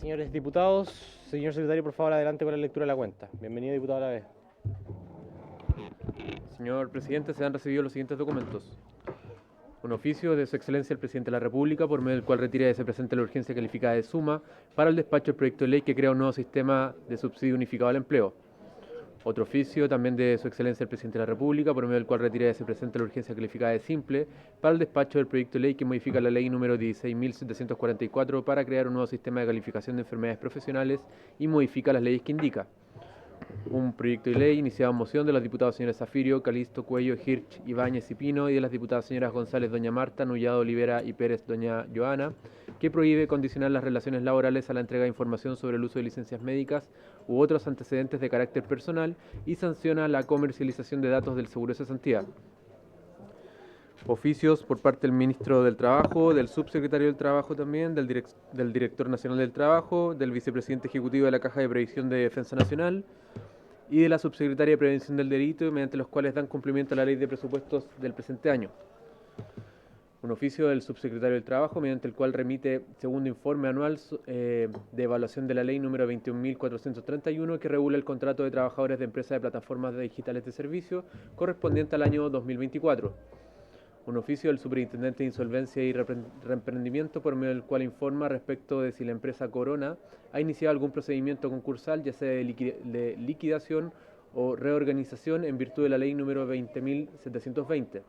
Señores diputados, señor secretario, por favor, adelante con la lectura de la cuenta. Bienvenido, diputado a la vez. Señor presidente, se han recibido los siguientes documentos. Un oficio de su excelencia el presidente de la República, por medio del cual retira y se presenta la urgencia calificada de suma para el despacho del proyecto de ley que crea un nuevo sistema de subsidio unificado al empleo. Otro oficio también de su excelencia el presidente de la República, por medio del cual retira y se presenta la urgencia calificada de simple para el despacho del proyecto de ley que modifica la ley número 16.744 para crear un nuevo sistema de calificación de enfermedades profesionales y modifica las leyes que indica. Un proyecto de ley iniciado en moción de los diputados señores Zafirio, Calisto, Cuello, Hirsch, Ibáñez y Pino y de las diputadas señoras González, doña Marta, Nullado, Olivera y Pérez, doña Joana, que prohíbe condicionar las relaciones laborales a la entrega de información sobre el uso de licencias médicas u otros antecedentes de carácter personal y sanciona la comercialización de datos del seguro de cesantía. Oficios por parte del ministro del Trabajo, del subsecretario del Trabajo también, del director nacional del Trabajo, del vicepresidente ejecutivo de la Caja de Previsión de Defensa Nacional y de la subsecretaria de Prevención del Delito, mediante los cuales dan cumplimiento a la ley de presupuestos del presente año. Un oficio del subsecretario del Trabajo, mediante el cual remite segundo informe anual de evaluación de la ley número 21.431, que regula el contrato de trabajadores de empresas de plataformas digitales de servicio correspondiente al año 2024. Un oficio del superintendente de Insolvencia y Reemprendimiento, por medio del cual informa respecto de si la empresa Corona ha iniciado algún procedimiento concursal, ya sea de liquidación o reorganización en virtud de la ley número 20.720.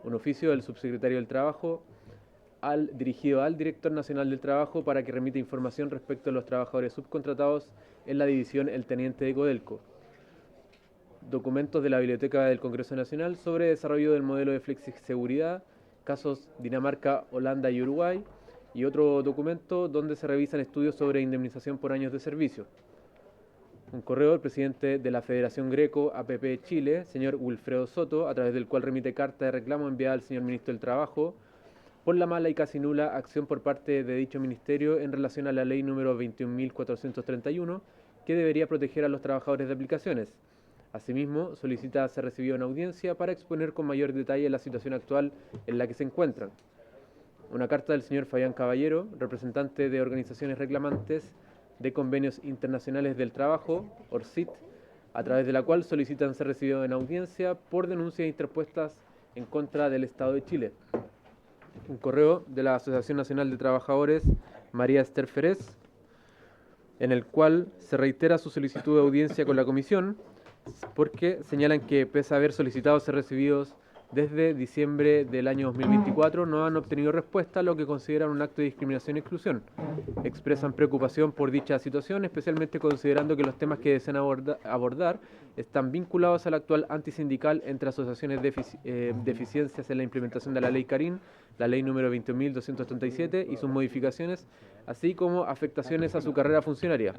Un oficio del subsecretario del Trabajo dirigido al director nacional del Trabajo para que remita información respecto a los trabajadores subcontratados en la división El Teniente de Codelco. Documentos de la Biblioteca del Congreso Nacional sobre desarrollo del modelo de flexiseguridad, casos Dinamarca, Holanda y Uruguay, y otro documento donde se revisan estudios sobre indemnización por años de servicio. Un correo del presidente de la Federación Greco APP Chile, señor Wilfredo Soto, a través del cual remite carta de reclamo enviada al señor ministro del Trabajo por la mala y casi nula acción por parte de dicho ministerio en relación a la ley número 21.431, que debería proteger a los trabajadores de aplicaciones. Asimismo, solicita ser recibido en audiencia para exponer con mayor detalle la situación actual en la que se encuentran. Una carta del señor Fabián Caballero, representante de organizaciones reclamantes de convenios internacionales del trabajo, ORCIT, a través de la cual solicitan ser recibidos en audiencia por denuncias interpuestas en contra del Estado de Chile. Un correo de la Asociación Nacional de Trabajadores, María Esther Ferez, en el cual se reitera su solicitud de audiencia con la comisión, porque señalan que pese a haber solicitado ser recibidos desde diciembre del año 2024, no han obtenido respuesta, lo que consideran un acto de discriminación y exclusión. Expresan preocupación por dicha situación, especialmente considerando que los temas que desean abordar están vinculados al actual antisindical entre asociaciones de deficiencias en la implementación de la ley Carín, la ley número 20.237 y sus modificaciones, así como afectaciones a su carrera funcionaria.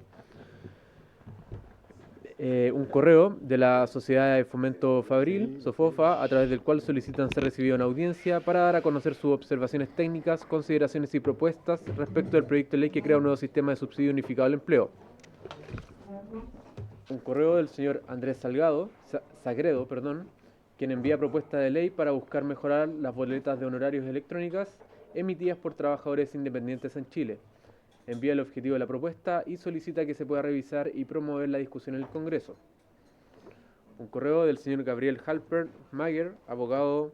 Un correo de la Sociedad de Fomento Fabril, SOFOFA, a través del cual solicitan ser recibidos en audiencia para dar a conocer sus observaciones técnicas, consideraciones y propuestas respecto del proyecto de ley que crea un nuevo sistema de subsidio unificado al empleo. Un correo del señor Andrés Sagredo, quien envía propuesta de ley para buscar mejorar las boletas de honorarios electrónicas emitidas por trabajadores independientes en Chile. Envía el objetivo de la propuesta y solicita que se pueda revisar y promover la discusión en el Congreso. Un correo del señor Gabriel Halpern Mager, abogado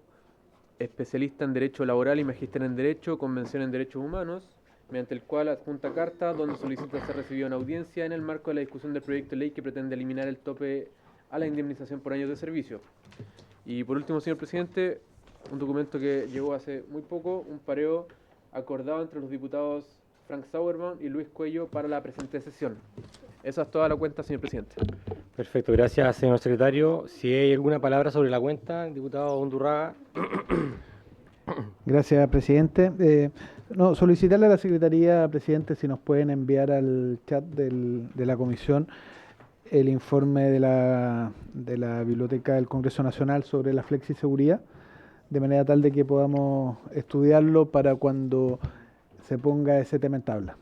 especialista en Derecho Laboral y magíster en Derecho, Convención en Derechos Humanos, mediante el cual adjunta carta donde solicita ser recibido en audiencia en el marco de la discusión del proyecto de ley que pretende eliminar el tope a la indemnización por años de servicio. Y por último, señor presidente, un documento que llegó hace muy poco, un pareo acordado entre los diputados Frank Sauerman y Luis Cuello para la presente sesión. Esa es toda la cuenta, señor presidente. Perfecto, gracias, señor secretario. Si hay alguna palabra sobre la cuenta, diputado Undurraga. Gracias, presidente. Solicitarle a la Secretaría, presidente, si nos pueden enviar al chat de la comisión el informe de la Biblioteca del Congreso Nacional sobre la flexiseguridad, de manera tal de que podamos estudiarlo para cuando se ponga ese tema en tabla.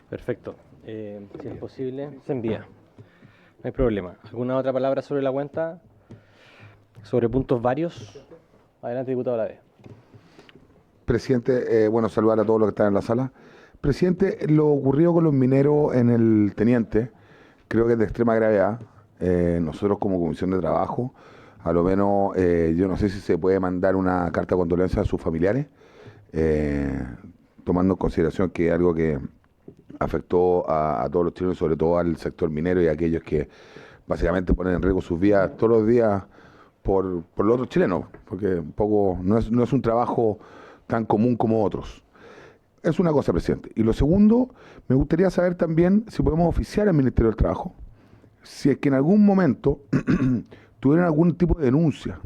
Perfecto. Si es posible, se envía. No hay problema. ¿Alguna otra palabra sobre la cuenta? ¿Sobre puntos varios? Adelante, diputado Lave. Presidente, saludar a todos los que están en la sala. Presidente, lo ocurrido con los mineros en el Teniente creo que es de extrema gravedad. Nosotros como Comisión de Trabajo, a lo menos yo no sé si se puede mandar una carta de condolencia a sus familiares, tomando en consideración que es algo que afectó a todos los chilenos, sobre todo al sector minero y a aquellos que básicamente ponen en riesgo sus vidas todos los días por los otros chilenos, porque un poco no es un trabajo tan común como otros. Es una cosa, presidente. Y lo segundo, me gustaría saber también si podemos oficiar al Ministerio del Trabajo, si es que en algún momento tuvieron algún tipo de denuncia,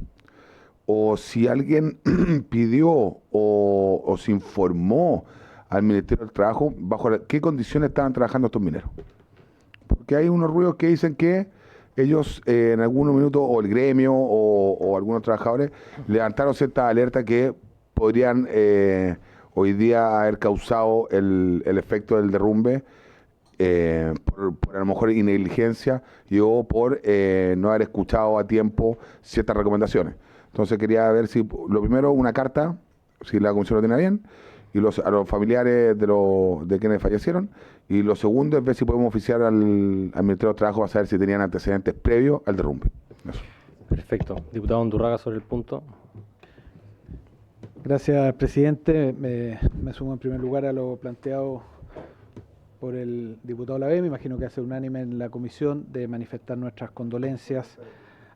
o si alguien pidió o se informó al Ministerio del Trabajo bajo qué condiciones estaban trabajando estos mineros. Porque hay unos ruidos que dicen que ellos en algunos minutos, o el gremio o algunos trabajadores, levantaron ciertas alertas que podrían hoy día haber causado el efecto del derrumbe por a lo mejor negligencia o por no haber escuchado a tiempo ciertas recomendaciones. Entonces quería ver si, lo primero, una carta, si la comisión lo tiene bien, y a los familiares de quienes fallecieron, y lo segundo es ver si podemos oficiar al Ministerio de Trabajo para saber si tenían antecedentes previos al derrumbe. Eso. Perfecto. Diputado Undurraga sobre el punto. Gracias, presidente. Me sumo en primer lugar a lo planteado por el diputado Lavé. Me imagino que hace unánime en la comisión de manifestar nuestras condolencias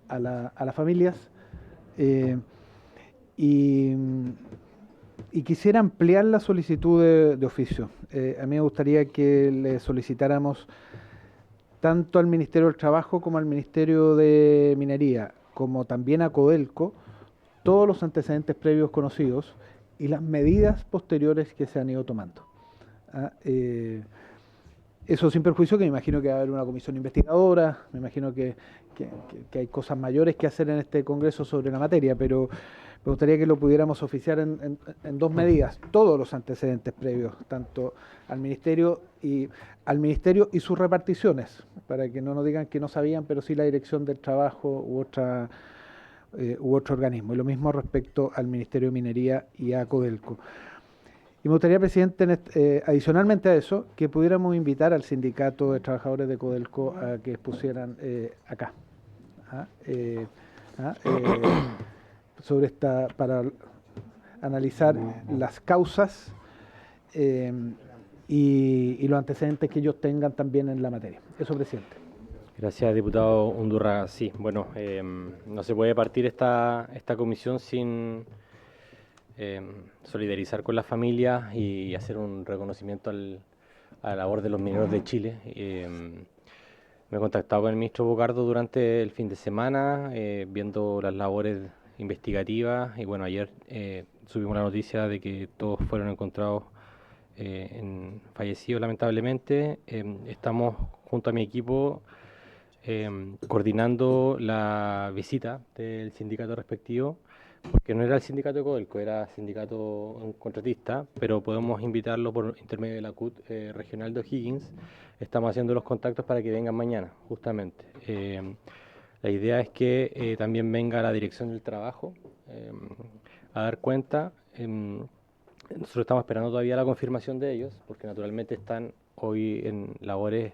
a las familias. Y quisiera ampliar la solicitud de oficio. A mí me gustaría que le solicitáramos tanto al Ministerio del Trabajo como al Ministerio de Minería, como también a Codelco, todos los antecedentes previos conocidos y las medidas posteriores que se han ido tomando. Eso sin perjuicio que me imagino que va a haber una comisión investigadora, me imagino que hay cosas mayores que hacer en este Congreso sobre la materia, pero me gustaría que lo pudiéramos oficiar en dos medidas, todos los antecedentes previos, tanto al Ministerio y sus reparticiones, para que no nos digan que no sabían, pero sí la Dirección del Trabajo u otro organismo. Y lo mismo respecto al Ministerio de Minería y a Codelco. Y me gustaría, presidente, adicionalmente a eso, que pudiéramos invitar al Sindicato de Trabajadores de Codelco a que expusieran acá. Sobre para analizar las causas y los antecedentes que ellos tengan también en la materia. Eso, presidente. Gracias, diputado Undurraga. Sí, bueno, no se puede partir esta comisión sin solidarizar con las familias y hacer un reconocimiento a la labor de los mineros de Chile. Me he contactado con el ministro Bocardo durante el fin de semana, viendo las labores investigativas, y bueno, ayer subimos la noticia de que todos fueron encontrados fallecidos lamentablemente. Estamos junto a mi equipo coordinando la visita del sindicato respectivo, porque no era el sindicato de Codelco, era sindicato contratista, pero podemos invitarlo por intermedio de la CUT regional de O'Higgins. Estamos haciendo los contactos para que vengan mañana, justamente. La idea es que también venga la Dirección del Trabajo a dar cuenta. Nosotros estamos esperando todavía la confirmación de ellos, porque naturalmente están hoy en labores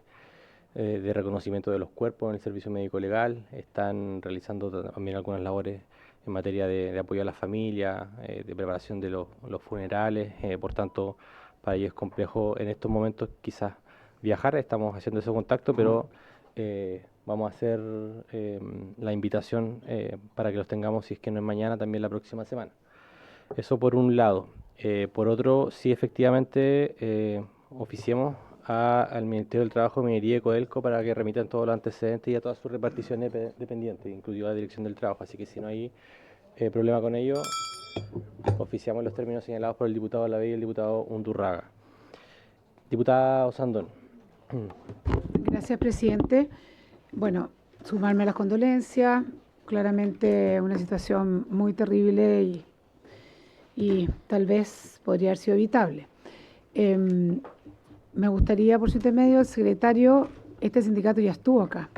de reconocimiento de los cuerpos en el servicio médico legal, están realizando también algunas labores en materia de apoyo a la familia, de preparación de los funerales, por tanto para ellos es complejo en estos momentos quizás viajar. Estamos haciendo ese contacto, pero vamos a hacer la invitación para que los tengamos, si es que no es mañana, también la próxima semana. Eso por un lado. Por otro, sí, efectivamente oficiemos al Ministerio del Trabajo, Minería y Codelco para que remitan todos los antecedentes y a todas sus reparticiones dependientes, incluido la Dirección del Trabajo. Así que si no hay problema con ello, oficiamos los términos señalados por el diputado Lavé y el diputado Undurraga. Diputada Osandón. Gracias, presidente. Bueno, sumarme a las condolencias. Claramente una situación muy terrible y tal vez podría haber sido evitable. Me gustaría, por su intermedio, el secretario, este sindicato ya estuvo acá.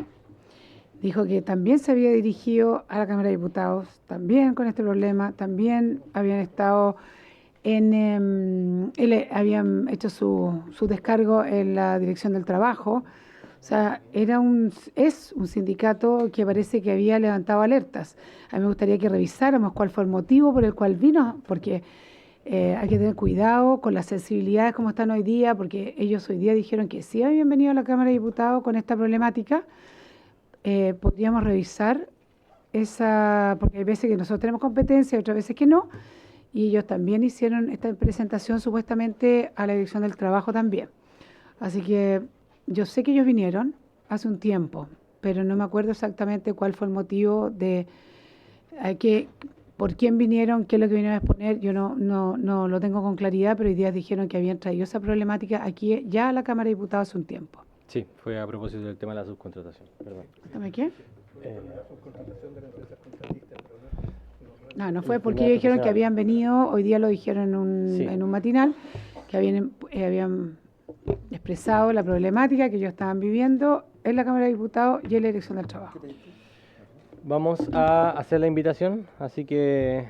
Dijo que también se había dirigido a la Cámara de Diputados, también con este problema, también habían estado habían hecho su descargo en la Dirección del Trabajo. O sea, es un sindicato que parece que había levantado alertas. A mí me gustaría que revisáramos cuál fue el motivo por el cual vino, porque hay que tener cuidado con las sensibilidades como están hoy día, porque ellos hoy día dijeron que sí habían venido a la Cámara de Diputados con esta problemática. Podríamos revisar porque hay veces que nosotros tenemos competencia y otras veces que no, y ellos también hicieron esta presentación supuestamente a la Dirección del Trabajo también. Así que yo sé que ellos vinieron hace un tiempo, pero no me acuerdo exactamente cuál fue el motivo por quién vinieron, qué es lo que vinieron a exponer. Yo no lo tengo con claridad, pero hoy día dijeron que habían traído esa problemática aquí ya a la Cámara de Diputados hace un tiempo. Sí, fue a propósito del tema de la subcontratación. Perdón. ¿Cuéntame qué? No fue El porque primer ellos dijeron que profesional. habían venido, hoy día lo dijeron Sí. en un matinal, que habían expresado la problemática que ellos estaban viviendo en la Cámara de Diputados y en la Dirección del Trabajo. Vamos a hacer la invitación, así que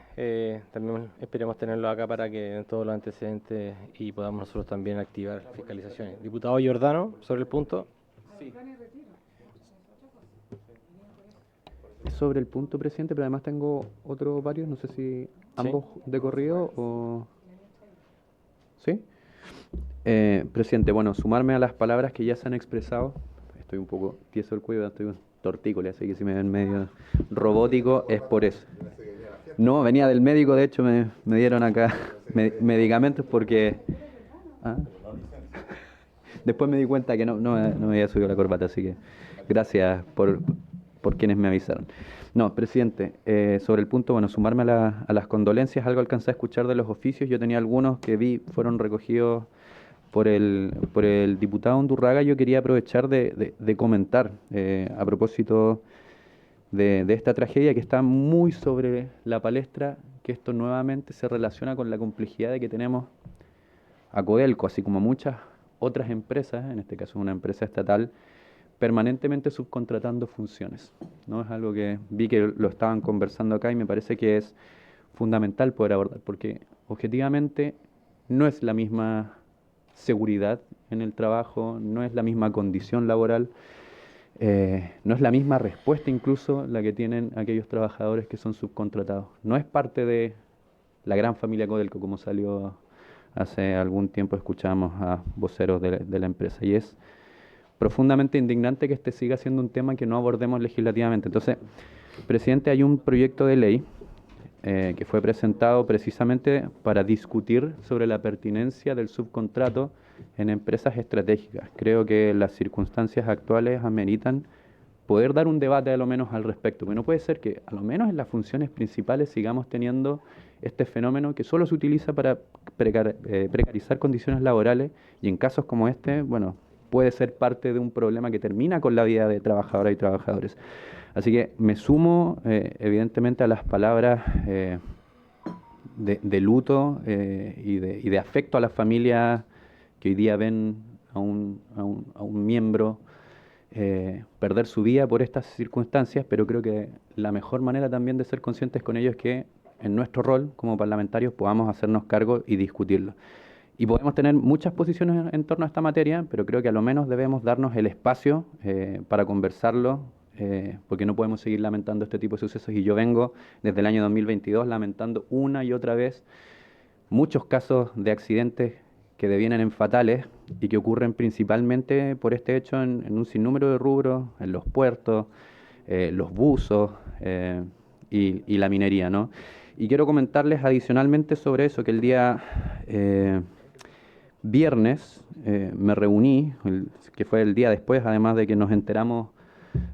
también esperemos tenerlo acá para que den todos los antecedentes y podamos nosotros también activar fiscalizaciones. Diputado Giordano, sobre el punto. Sobre el punto, presidente, pero además tengo otros varios, no sé si ambos de corrido o... ¿Sí? Presidente, bueno, sumarme a las palabras que ya se han expresado. Estoy un poco tieso el cuello, estoy un tortícolis, así que si me ven medio robótico es por eso. No, venía del médico, de hecho me dieron acá medicamentos porque... ¿Ah? Después me di cuenta que no me había subido la corbata, así que gracias por quienes me avisaron. No, presidente, sobre el punto, bueno, sumarme a las condolencias, algo alcancé a escuchar de los oficios, yo tenía algunos que vi, fueron recogidos por el diputado Undurraga. Yo quería aprovechar de comentar a propósito de esta tragedia que está muy sobre la palestra, que esto nuevamente se relaciona con la complejidad de que tenemos a Codelco, así como muchas otras empresas, en este caso una empresa estatal, permanentemente subcontratando funciones, ¿no? Es algo que vi que lo estaban conversando acá y me parece que es fundamental poder abordar, porque objetivamente no es la misma seguridad en el trabajo, no es la misma condición laboral, no es la misma respuesta incluso la que tienen aquellos trabajadores que son subcontratados. No es parte de la gran familia Codelco, como salió hace algún tiempo, escuchamos a voceros de la empresa, y es profundamente indignante que este siga siendo un tema que no abordemos legislativamente. Entonces, presidente, hay un proyecto de ley que fue presentado precisamente para discutir sobre la pertinencia del subcontrato en empresas estratégicas. Creo que las circunstancias actuales ameritan poder dar un debate a lo menos al respecto, porque no puede ser que a lo menos en las funciones principales sigamos teniendo este fenómeno que solo se utiliza para precarizar condiciones laborales, y en casos como este, bueno, puede ser parte de un problema que termina con la vida de trabajadoras y trabajadores. Así que me sumo evidentemente a las palabras de luto y de afecto a las familias que hoy día ven a un miembro perder su vida por estas circunstancias, pero creo que la mejor manera también de ser conscientes con ello es que en nuestro rol como parlamentarios podamos hacernos cargo y discutirlo. Y podemos tener muchas posiciones en torno a esta materia, pero creo que a lo menos debemos darnos el espacio para conversarlo, porque no podemos seguir lamentando este tipo de sucesos. Y yo vengo desde el año 2022 lamentando una y otra vez muchos casos de accidentes que devienen en fatales y que ocurren principalmente por este hecho en un sinnúmero de rubros, en los puertos, los buzos y la minería, ¿no? Y quiero comentarles adicionalmente sobre eso, que el día viernes me reuní, que fue el día después, además de que nos enteramos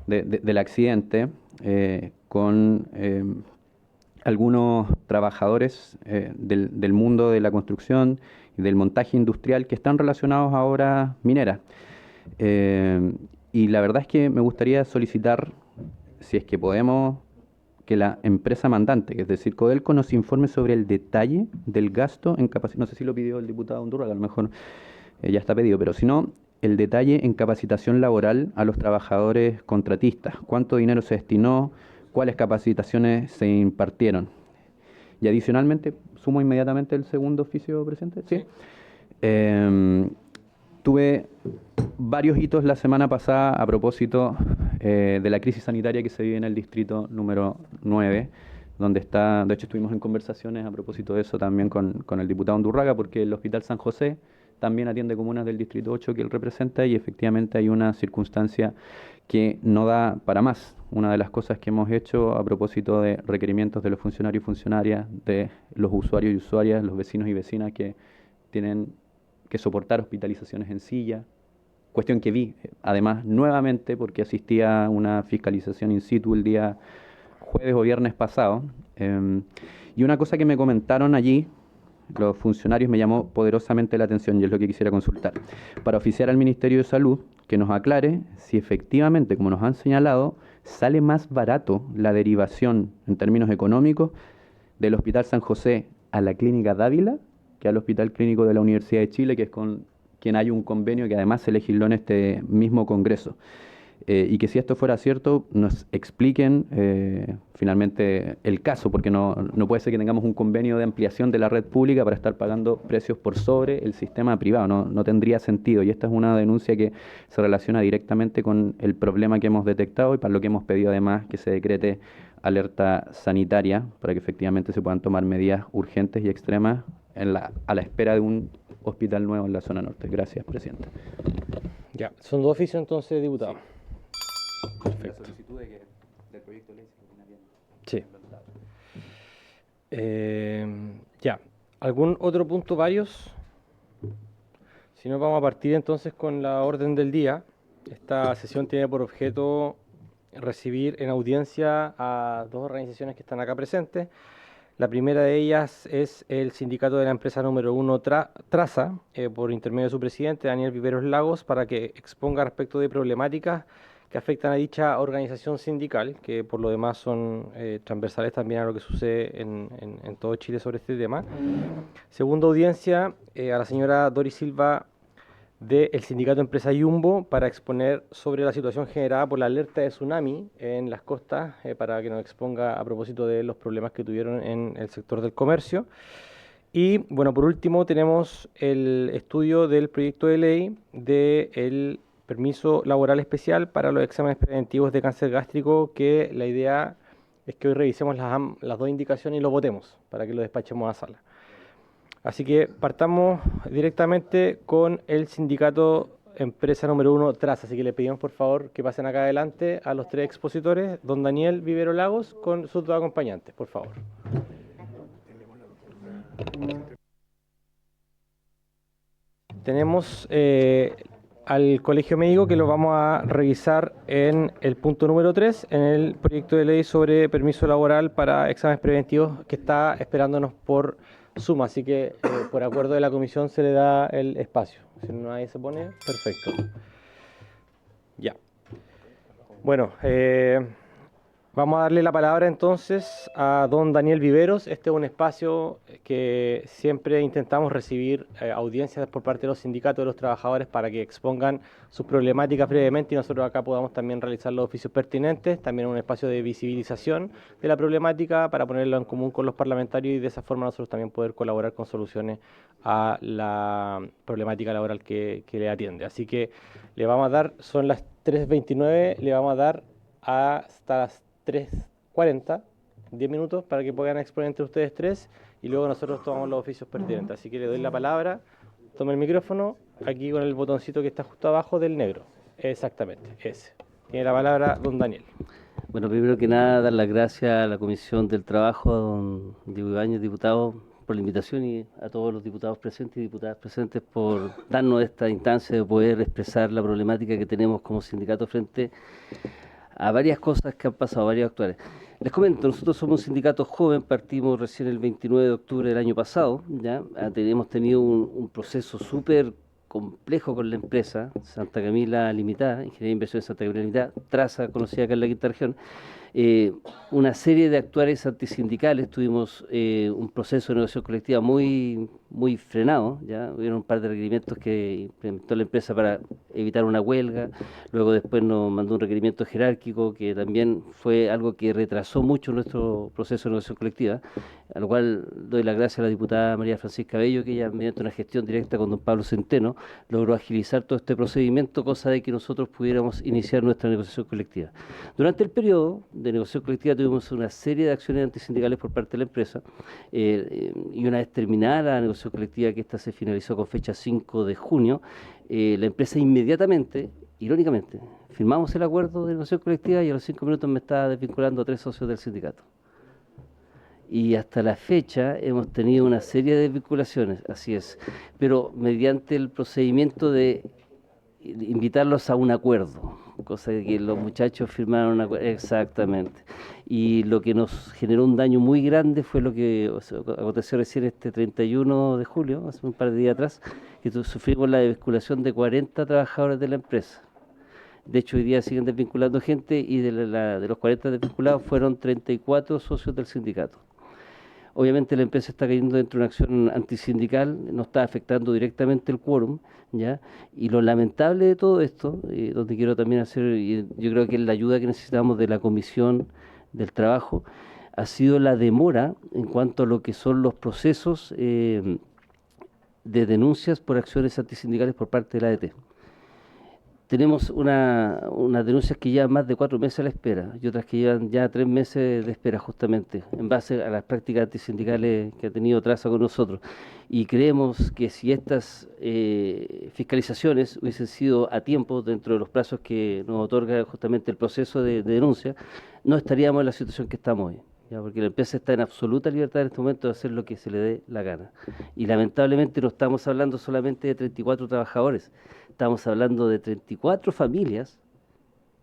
del accidente, con algunos trabajadores del mundo de la construcción y del montaje industrial que están relacionados a obras mineras. Y la verdad es que me gustaría solicitar, si es que podemos, que la empresa mandante, es decir, Codelco, nos informe sobre el detalle del gasto en capacitación. No sé si lo pidió el diputado Undurraga, a lo mejor ya está pedido, pero si no, el detalle en capacitación laboral a los trabajadores contratistas. ¿Cuánto dinero se destinó? ¿Cuáles capacitaciones se impartieron? Y adicionalmente, sumo inmediatamente el segundo oficio, presidente. Sí. Tuve varios hitos la semana pasada a propósito de la crisis sanitaria que se vive en el distrito número 9, donde está, de hecho estuvimos en conversaciones a propósito de eso también con el diputado Undurraga, porque el Hospital San José también atiende comunas del distrito 8 que él representa y efectivamente hay una circunstancia que no da para más. Una de las cosas que hemos hecho a propósito de requerimientos de los funcionarios y funcionarias, de los usuarios y usuarias, los vecinos y vecinas que tienen que soportar hospitalizaciones en silla, cuestión que vi además nuevamente porque asistía a una fiscalización in situ el día jueves o viernes pasado, y una cosa que me comentaron allí los funcionarios me llamó poderosamente la atención y es lo que quisiera consultar. Para oficiar al Ministerio de Salud, que nos aclare si efectivamente, como nos han señalado, sale más barato la derivación en términos económicos del Hospital San José a la Clínica Dávila que al Hospital Clínico de la Universidad de Chile, que es con quien hay un convenio que además se legisló en este mismo Congreso. Y que si esto fuera cierto, nos expliquen finalmente el caso, porque no puede ser que tengamos un convenio de ampliación de la red pública para estar pagando precios por sobre el sistema privado, no tendría sentido. Y esta es una denuncia que se relaciona directamente con el problema que hemos detectado y para lo que hemos pedido además que se decrete alerta sanitaria para que efectivamente se puedan tomar medidas urgentes y extremas a la espera de un hospital nuevo en la zona norte. Gracias, presidente. Ya, son dos oficios entonces, diputado. Sí. Perfecto. La solicitud del proyecto de ley se termina bien. Sí. Ya, ¿algún otro punto, varios? Si no, vamos a partir entonces con la orden del día. Esta sesión tiene por objeto recibir en audiencia a dos organizaciones que están acá presentes. La primera de ellas es el sindicato de la empresa número 1 Traza, por intermedio de su presidente, Daniel Viveros Lagos, para que exponga respecto de problemáticas que afectan a dicha organización sindical, que por lo demás son transversales también a lo que sucede en todo Chile sobre este tema. Segunda audiencia a la señora Doris Silva del sindicato Empresa Yumbo para exponer sobre la situación generada por la alerta de tsunami en las costas, para que nos exponga a propósito de los problemas que tuvieron en el sector del comercio. Y bueno, por último tenemos el estudio del proyecto de ley del permiso laboral especial para los exámenes preventivos de cáncer gástrico, que la idea es que hoy revisemos las dos indicaciones y lo votemos para que lo despachemos a sala. Así que partamos directamente con el sindicato empresa número 1 Traza. Así que le pedimos por favor que pasen acá adelante a los tres expositores, don Daniel Vivero Lagos con sus dos acompañantes, por favor. Tenemos al Colegio Médico, que lo vamos a revisar en el punto número 3, en el proyecto de ley sobre permiso laboral para exámenes preventivos que está esperándonos por suma, así que por acuerdo de la comisión se le da el espacio. Si no, nadie se pone, perfecto. Ya. Bueno, vamos a darle la palabra entonces a don Daniel Viveros. Este es un espacio que siempre intentamos recibir audiencias por parte de los sindicatos de los trabajadores para que expongan sus problemáticas brevemente y nosotros acá podamos también realizar los oficios pertinentes. También un espacio de visibilización de la problemática para ponerlo en común con los parlamentarios y de esa forma nosotros también poder colaborar con soluciones a la problemática laboral que le atiende. Así que le vamos a dar, son las 3:29, le vamos a dar hasta las 3:40, 10 minutos para que puedan exponer entre ustedes tres y luego nosotros tomamos los oficios pertinentes. Así que le doy la palabra, tome el micrófono, aquí con el botoncito que está justo abajo del negro. Exactamente, ese. Tiene la palabra don Daniel. Bueno, primero que nada, dar las gracias a la Comisión del Trabajo, a don Diego Ibáñez, diputado, por la invitación y a todos los diputados presentes y diputadas presentes por darnos esta instancia de poder expresar la problemática que tenemos como sindicato frente a varias cosas que han pasado, varios actuales. Les comento, nosotros somos un sindicato joven, partimos recién el 29 de octubre del año pasado, ya hemos tenido un proceso súper complejo con la empresa Santa Camila Limitada, Ingeniería de Inversión Santa Camila Limitada, Traza, conocida acá en la quinta región, una serie de actuales antisindicales. Tuvimos un proceso de negociación colectiva muy frenado, ¿ya? Hubieron un par de requerimientos que implementó la empresa para evitar una huelga, luego después nos mandó un requerimiento jerárquico que también fue algo que retrasó mucho nuestro proceso de negociación colectiva, a lo cual doy las gracias a la diputada María Francisca Bello, que ella, mediante una gestión directa con don Pablo Centeno, logró agilizar todo este procedimiento, cosa de que nosotros pudiéramos iniciar nuestra negociación colectiva. Durante el periodo de negociación colectiva tuvimos una serie de acciones antisindicales por parte de la empresa, y una vez terminada la negociación colectiva, que esta se finalizó con fecha 5 de junio, la empresa inmediatamente, irónicamente, firmamos el acuerdo de negociación colectiva y a los 5 minutos me estaba desvinculando a 3 socios del sindicato. Y hasta la fecha hemos tenido una serie de desvinculaciones, así es, pero mediante el procedimiento de invitarlos a un acuerdo, cosa de que los muchachos firmaron un acuerdo, exactamente. Y lo que nos generó un daño muy grande fue lo que aconteció recién este 31 de julio, hace un par de días atrás, que sufrimos la desvinculación de 40 trabajadores de la empresa. De hecho, hoy día siguen desvinculando gente y de los 40 desvinculados fueron 34 socios del sindicato. Obviamente la empresa está cayendo dentro de una acción antisindical, no está afectando directamente el quórum, ¿ya? Y lo lamentable de todo esto, donde quiero también hacer, yo creo que es la ayuda que necesitamos de la Comisión del Trabajo, ha sido la demora en cuanto a lo que son los procesos de denuncias por acciones antisindicales por parte de la ADT. Tenemos unas denuncias que llevan más de 4 meses a la espera y otras que llevan ya 3 meses de espera, justamente en base a las prácticas antisindicales que ha tenido Traza con nosotros. Y creemos que si estas fiscalizaciones hubiesen sido a tiempo, dentro de los plazos que nos otorga justamente el proceso de denuncia, no estaríamos en la situación que estamos hoy, ¿ya? Porque la empresa está en absoluta libertad en este momento de hacer lo que se le dé la gana. Y lamentablemente no estamos hablando solamente de 34 trabajadores, estamos hablando de 34 familias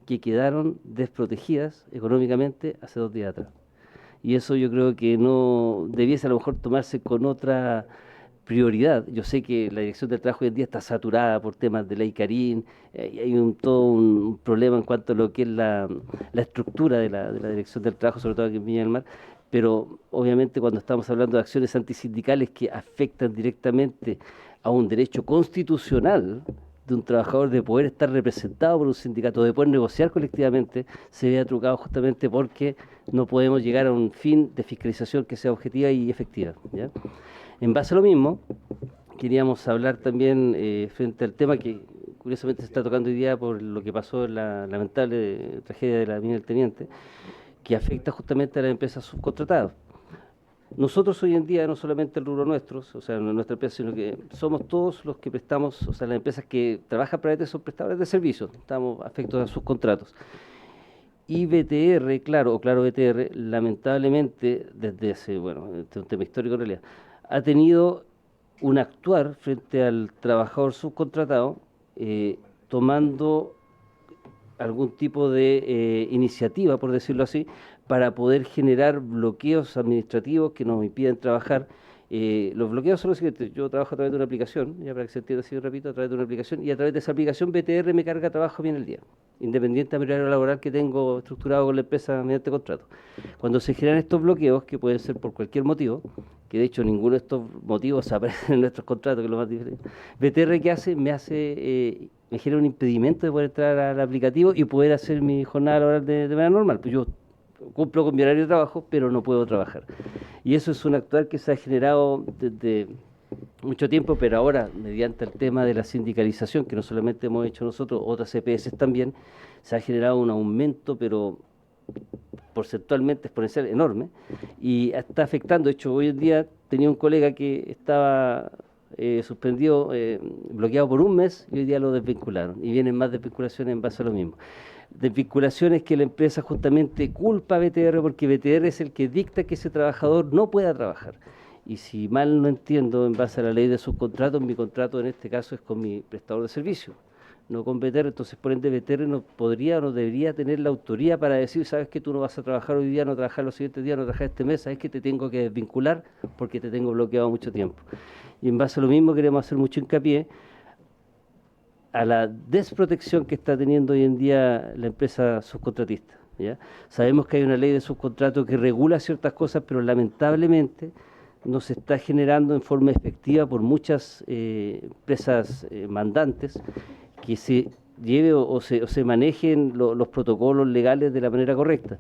que quedaron desprotegidas económicamente hace 2 días atrás. Y eso yo creo que no debiese a lo mejor tomarse con otra prioridad. Yo sé que la Dirección del Trabajo hoy en día está saturada por temas de ley Carín, hay todo un problema en cuanto a lo que es la estructura de la Dirección del Trabajo, sobre todo aquí en Viña del Mar, pero obviamente cuando estamos hablando de acciones antisindicales que afectan directamente a un derecho constitucional de un trabajador de poder estar representado por un sindicato, de poder negociar colectivamente, se vea trucado justamente porque no podemos llegar a un fin de fiscalización que sea objetiva y efectiva, ¿ya? En base a lo mismo, queríamos hablar también frente al tema que curiosamente se está tocando hoy día por lo que pasó en la lamentable tragedia de la mina del Teniente, que afecta justamente a las empresas subcontratadas. Nosotros hoy en día, no solamente el rubro nuestro, o sea, nuestra empresa, sino que somos todos los que prestamos, o sea, las empresas que trabajan para ET son prestadores de servicios, estamos afectos a sus contratos. Y BTR, Claro BTR, lamentablemente, desde hace, bueno, este es un tema histórico en realidad, ha tenido un actuar frente al trabajador subcontratado, tomando algún tipo de iniciativa, por decirlo así, para poder generar bloqueos administrativos que nos impiden trabajar. Los bloqueos son los siguientes: yo trabajo a través de una aplicación, ya para que se entienda así, repito, a través de una aplicación, y a través de esa aplicación BTR me carga trabajo bien el día, independiente del horario laboral que tengo estructurado con la empresa mediante contrato. Cuando se generan estos bloqueos, que pueden ser por cualquier motivo, que de hecho ninguno de estos motivos aparece en nuestros contratos, que es lo más diferente, BTR, ¿qué hace? Me genera un impedimento de poder entrar al aplicativo y poder hacer mi jornada laboral de manera normal. Pues yo cumplo con mi horario de trabajo, pero no puedo trabajar. Y eso es un actuar que se ha generado desde mucho tiempo, pero ahora, mediante el tema de la sindicalización, que no solamente hemos hecho nosotros, otras EPS también, se ha generado un aumento, pero porcentualmente exponencial enorme, y está afectando. De hecho, hoy en día tenía un colega que estaba suspendido, bloqueado por 1 mes, y hoy día lo desvincularon, y vienen más desvinculaciones en base a lo mismo. Desvinculaciones que la empresa justamente culpa a BTR, porque BTR es el que dicta que ese trabajador no pueda trabajar. Y si mal no entiendo, en base a la ley de subcontratos, mi contrato en este caso es con mi prestador de servicio, no con BTR. Entonces, por ende, BTR no podría o no debería tener la autoría para decir: sabes que tú no vas a trabajar hoy día, no trabajar los siguientes días, no trabajar este mes, sabes que te tengo que desvincular porque te tengo bloqueado mucho tiempo. Y en base a lo mismo queremos hacer mucho hincapié a la desprotección que está teniendo hoy en día la empresa subcontratista. ¿ya? Sabemos que hay una ley de subcontrato que regula ciertas cosas, pero lamentablemente no se está generando en forma efectiva por muchas empresas mandantes que se lleve o se manejen los protocolos legales de la manera correcta.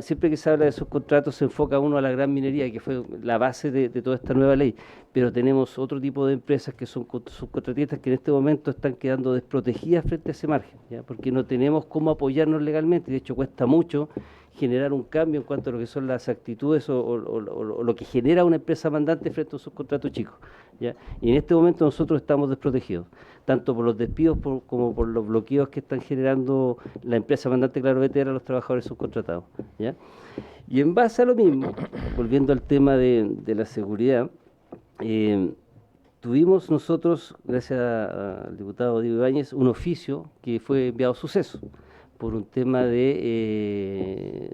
Siempre que se habla de subcontratos se enfoca uno a la gran minería, que fue la base de toda esta nueva ley, pero tenemos otro tipo de empresas que son subcontratistas que en este momento están quedando desprotegidas frente a ese margen, ¿ya? Porque no tenemos cómo apoyarnos legalmente, de hecho cuesta mucho generar un cambio en cuanto a lo que son las actitudes o lo que genera una empresa mandante frente a un subcontrato chico, ¿ya? Y en este momento nosotros estamos desprotegidos, tanto por los despidos como por los bloqueos que están generando la empresa mandante Claro BTR a los trabajadores subcontratados, ¿ya? Y en base a lo mismo, volviendo al tema de la seguridad, tuvimos nosotros, gracias al diputado Diego Ibáñez, un oficio que fue enviado a suceso por un tema de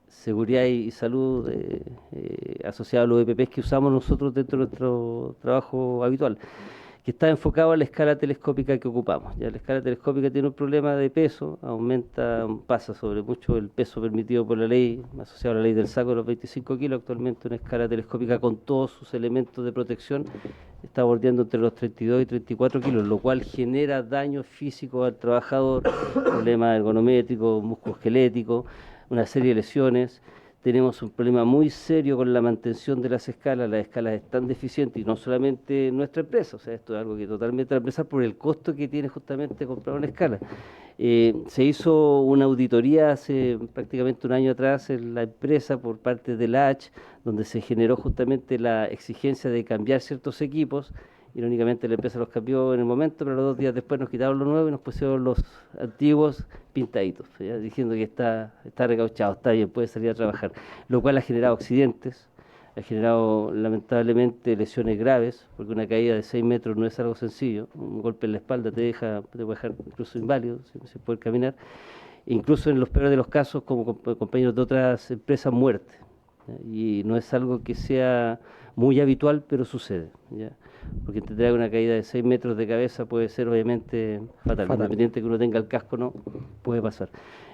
seguridad y salud asociado a los EPPs que usamos nosotros dentro de nuestro trabajo habitual, que está enfocado a la escala telescópica que ocupamos. Ya la escala telescópica tiene un problema de peso, pasa sobre mucho el peso permitido por la ley, asociado a la ley del saco de los 25 kilos. Actualmente una escala telescópica con todos sus elementos de protección está bordeando entre los 32 y 34 kilos, lo cual genera daños físicos al trabajador, problemas ergonométricos, musculoesqueléticos, una serie de lesiones. Tenemos un problema muy serio con la mantención de las escalas están deficientes y no solamente nuestra empresa, o sea, esto es algo que totalmente la empresa por el costo que tiene justamente comprar una escala. Se hizo una auditoría hace prácticamente un año atrás en la empresa por parte de la H, donde se generó justamente la exigencia de cambiar ciertos equipos. Irónicamente la empresa los cambió en el momento, pero 2 días después nos quitaron los nuevos y nos pusieron los antiguos pintaditos, ¿ya? Diciendo que está recauchado, está bien, puede salir a trabajar, lo cual ha generado accidentes, ha generado lamentablemente lesiones graves, porque una caída de 6 metros no es algo sencillo, un golpe en la espalda te puede dejar incluso inválido, sin poder caminar, e incluso en los peores de los casos, como compañeros de otras empresas, muerte, ¿ya? Y no es algo que sea muy habitual, pero sucede, ¿ya? Porque te trae una caída de 6 metros de cabeza puede ser obviamente fatal. Independiente que uno tenga el casco, no puede pasar.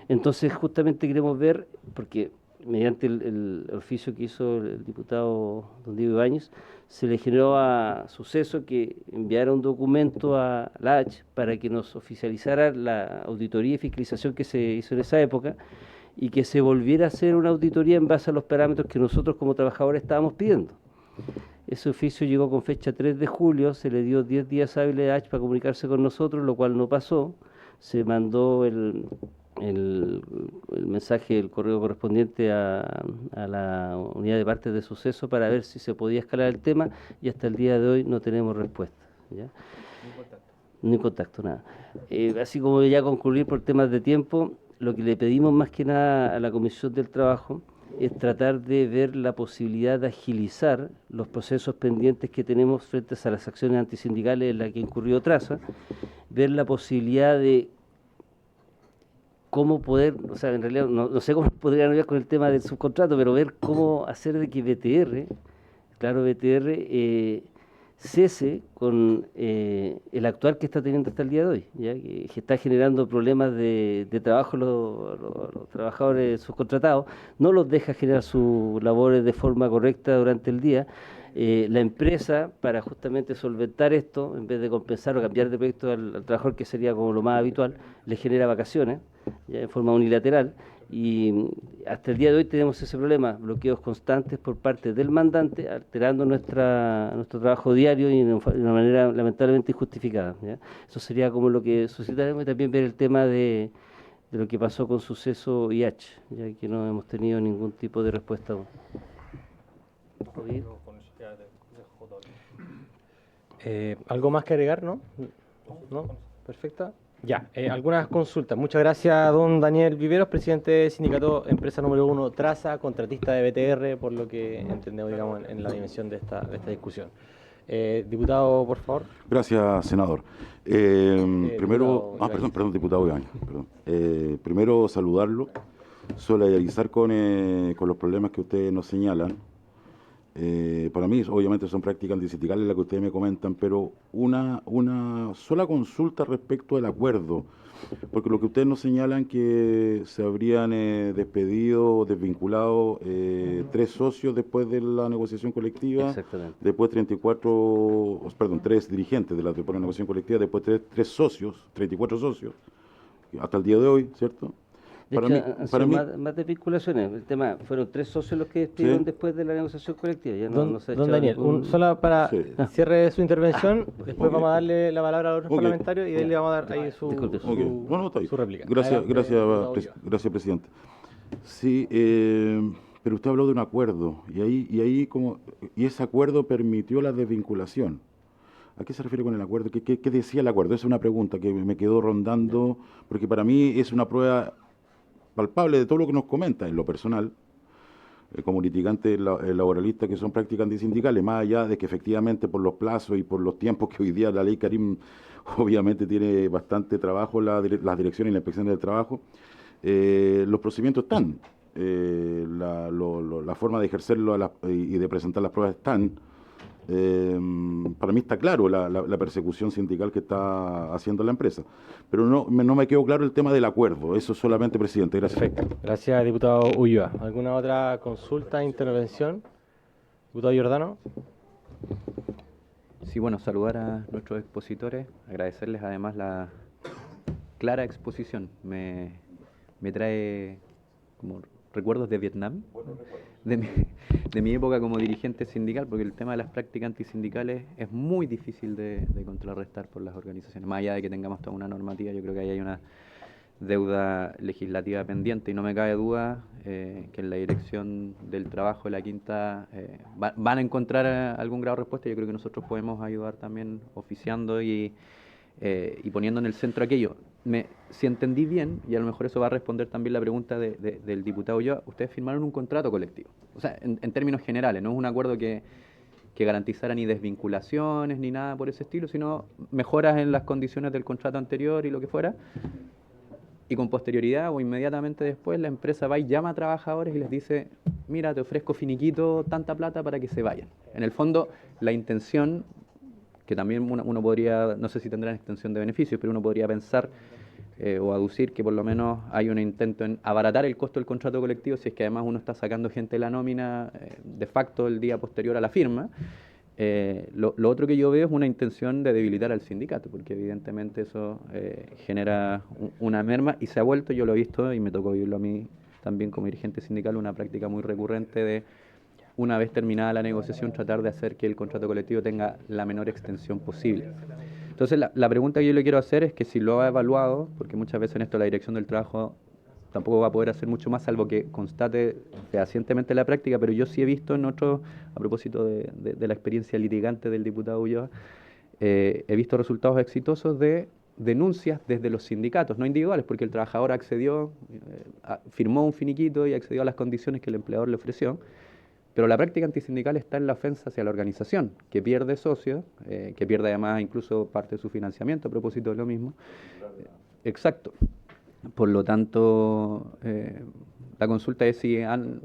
Entonces justamente queremos ver, porque mediante el oficio que hizo el diputado don Diego Ibáñez, se le generó a Suceso que enviara un documento a la H para que nos oficializara la auditoría y fiscalización que se hizo en esa época y que se volviera a hacer una auditoría en base a los parámetros que nosotros como trabajadores estábamos pidiendo. Ese oficio llegó con fecha 3 de julio, se le dio 10 días hábiles a H para comunicarse con nosotros, lo cual no pasó. Se mandó el mensaje, el correo correspondiente a la unidad de partes de Suceso para ver si se podía escalar el tema y hasta el día de hoy no tenemos respuesta, ¿ya? Ni contacto, nada. Así como ya concluir por temas de tiempo, lo que le pedimos más que nada a la Comisión del Trabajo es tratar de ver la posibilidad de agilizar los procesos pendientes que tenemos frente a las acciones antisindicales en las que incurrió Traza, ver la posibilidad de cómo poder, o sea, en realidad no sé cómo podrían hablar con el tema del subcontrato, pero ver cómo hacer de que BTR, Claro BTR, cese con el actuar que está teniendo hasta el día de hoy, ¿ya? Que está generando problemas de trabajo los trabajadores subcontratados, no los deja generar sus labores de forma correcta durante el día. La empresa, para justamente solventar esto, en vez de compensar o cambiar de proyecto al trabajador, que sería como lo más habitual, le genera vacaciones, ya en forma unilateral, y hasta el día de hoy tenemos ese problema, bloqueos constantes por parte del mandante, alterando nuestro trabajo diario y de una manera lamentablemente injustificada, ¿ya? Eso sería como lo que suscitaremos, y también ver el tema de lo que pasó con Suceso y H, ya que no hemos tenido ningún tipo de respuesta aún. ¿Algo más que agregar, no? ¿No? Perfecta. Ya, algunas consultas. Muchas gracias, don Daniel Viveros, presidente del sindicato empresa número 1 Traza, contratista de BTR, por lo que entendemos, digamos, en la dimensión de esta discusión. Diputado, por favor. Gracias, senador. Primero, diputado Ibáñez, perdón. Primero saludarlo, solidarizar con los problemas que ustedes nos señalan. Para mí, obviamente, son prácticas antisindicales las que ustedes me comentan, pero una sola consulta respecto del acuerdo Porque lo que ustedes nos señalan que se habrían despedido o desvinculado 3 socios después de la negociación colectiva, Exactamente. después 3 dirigentes de después de la negociación colectiva, después 3 socios, 34 socios, hasta el día de hoy, ¿cierto? De Para hecho, mí, han para sido mí, más desvinculaciones. El tema, fueron 3 socios los que despidieron Sí. después de la negociación colectiva. Ya Don, no se ha don hecho Daniel, ningún- solo para Sí. cierre su intervención, después Ok. vamos a darle la palabra a otros Ok. parlamentarios y de ahí le vamos a dar ahí su, Disculpe. ok. No, no, está bien. su réplica. Gracias, Adelante, diputado Ulloa. gracias, presidente. Sí, pero usted habló de un acuerdo y ese acuerdo permitió la desvinculación. ¿A qué se refiere con el acuerdo? ¿Qué decía el acuerdo? Esa es una pregunta que me quedó rondando, porque para mí es una prueba palpable de todo lo que nos comenta en lo personal, como litigante laboralista que son prácticas antisindicales, más allá de que efectivamente por los plazos y por los tiempos que hoy día la ley Karim obviamente tiene bastante trabajo, las direcciones y la inspección del trabajo, los procedimientos están, la forma de ejercerlo y de presentar las pruebas están. Para mí está claro la persecución sindical que está haciendo la empresa, pero no me quedó claro el tema del acuerdo. Eso solamente, presidente. Gracias. Perfecto. Gracias, diputado Ulloa. ¿Alguna otra consulta, intervención? Diputado Giordano. Sí, bueno, saludar a nuestros expositores, agradecerles además la clara exposición. Me trae como recuerdos de Vietnam, de mi época como dirigente sindical, porque el tema de las prácticas antisindicales es muy difícil de contrarrestar por las organizaciones. Más allá de que tengamos toda una normativa, yo creo que ahí hay una deuda legislativa pendiente y no me cabe duda que en la dirección del trabajo de la Quinta van a encontrar algún grado de respuesta. Yo creo que nosotros podemos ayudar también oficiando y poniendo en el centro aquello. Si entendí bien, y a lo mejor eso va a responder también la pregunta del diputado Ulloa, ustedes firmaron un contrato colectivo, o sea, en términos generales, no es un acuerdo que garantizara ni desvinculaciones ni nada por ese estilo, sino mejoras en las condiciones del contrato anterior y lo que fuera, y con posterioridad o inmediatamente después la empresa va y llama a trabajadores y les dice, mira, te ofrezco finiquito tanta plata para que se vayan. En el fondo, la intención, que también uno podría, no sé si tendrán extensión de beneficios, pero uno podría pensar o aducir que por lo menos hay un intento en abaratar el costo del contrato colectivo si es que además uno está sacando gente de la nómina de facto el día posterior a la firma. Lo otro que yo veo es una intención de debilitar al sindicato, porque evidentemente eso genera una merma y se ha vuelto, yo lo he visto y me tocó vivirlo a mí también como dirigente sindical, una práctica muy recurrente de una vez terminada la negociación tratar de hacer que el contrato colectivo tenga la menor extensión posible. Entonces la pregunta que yo le quiero hacer es que si lo ha evaluado, porque muchas veces en esto la dirección del trabajo tampoco va a poder hacer mucho más salvo que constate fehacientemente la práctica, pero yo sí he visto en otros, a propósito de la experiencia litigante del diputado Ulloa, he visto resultados exitosos de denuncias desde los sindicatos, no individuales, porque el trabajador accedió, firmó un finiquito y accedió a las condiciones que el empleador le ofreció, pero la práctica antisindical está en la ofensa hacia la organización, que pierde socios, que pierde además incluso parte de su financiamiento a propósito de lo mismo. Exacto. Por lo tanto, la consulta es si han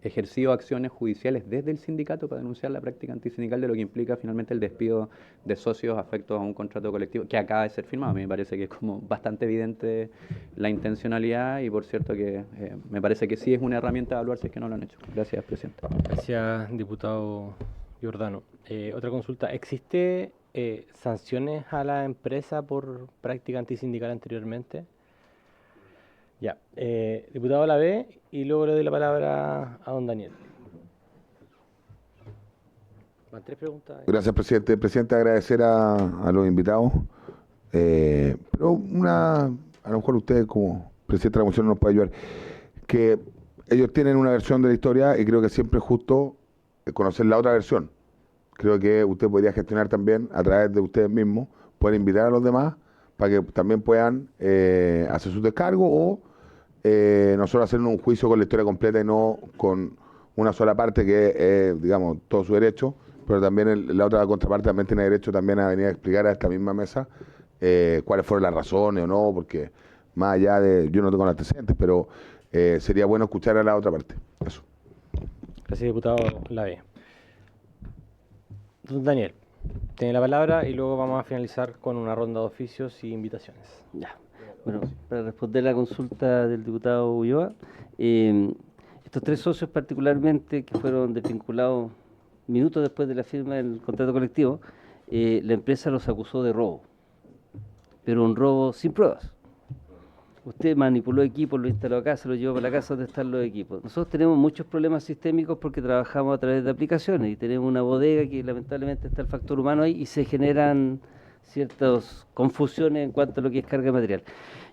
ejercido acciones judiciales desde el sindicato para denunciar la práctica antisindical de lo que implica finalmente el despido de socios afectos a un contrato colectivo que acaba de ser firmado. A mí me parece que es como bastante evidente la intencionalidad y por cierto que me parece que sí es una herramienta a evaluar si es que no lo han hecho. Gracias, presidente. Gracias, diputado Giordano. Otra consulta. ¿Existe sanciones a la empresa por práctica antisindical anteriormente? Ya. Diputado Lavé, y luego le doy la palabra a don Daniel. Van 3 preguntas. Gracias, presidente. Presidente, agradecer a los invitados. Pero a lo mejor usted como presidente de la comisión nos puede ayudar. Que ellos tienen una versión de la historia y creo que siempre es justo conocer la otra versión. Creo que usted podría gestionar también a través de ustedes mismos, pueden invitar a los demás para que también puedan hacer su descargo o nosotros hacer un juicio con la historia completa y no con una sola parte que es, digamos, todo su derecho, pero también la otra contraparte también tiene derecho también a venir a explicar a esta misma mesa cuáles fueron las razones o no, porque más allá de, yo no tengo antecedentes, pero sería bueno escuchar a la otra parte. Eso. Gracias, diputado Lavé. Don Daniel. tiene la palabra y luego vamos a finalizar con una ronda de oficios y invitaciones. Ya. Bueno, para responder la consulta del diputado Ulloa, estos 3 socios particularmente que fueron desvinculados minutos después de la firma del contrato colectivo, la empresa los acusó de robo, pero un robo sin pruebas. Usted manipuló equipos, lo instaló acá, se lo llevó para la casa donde están los equipos. Nosotros tenemos muchos problemas sistémicos porque trabajamos a través de aplicaciones y tenemos una bodega que lamentablemente está el factor humano ahí y se generan ciertas confusiones en cuanto a lo que es carga de material.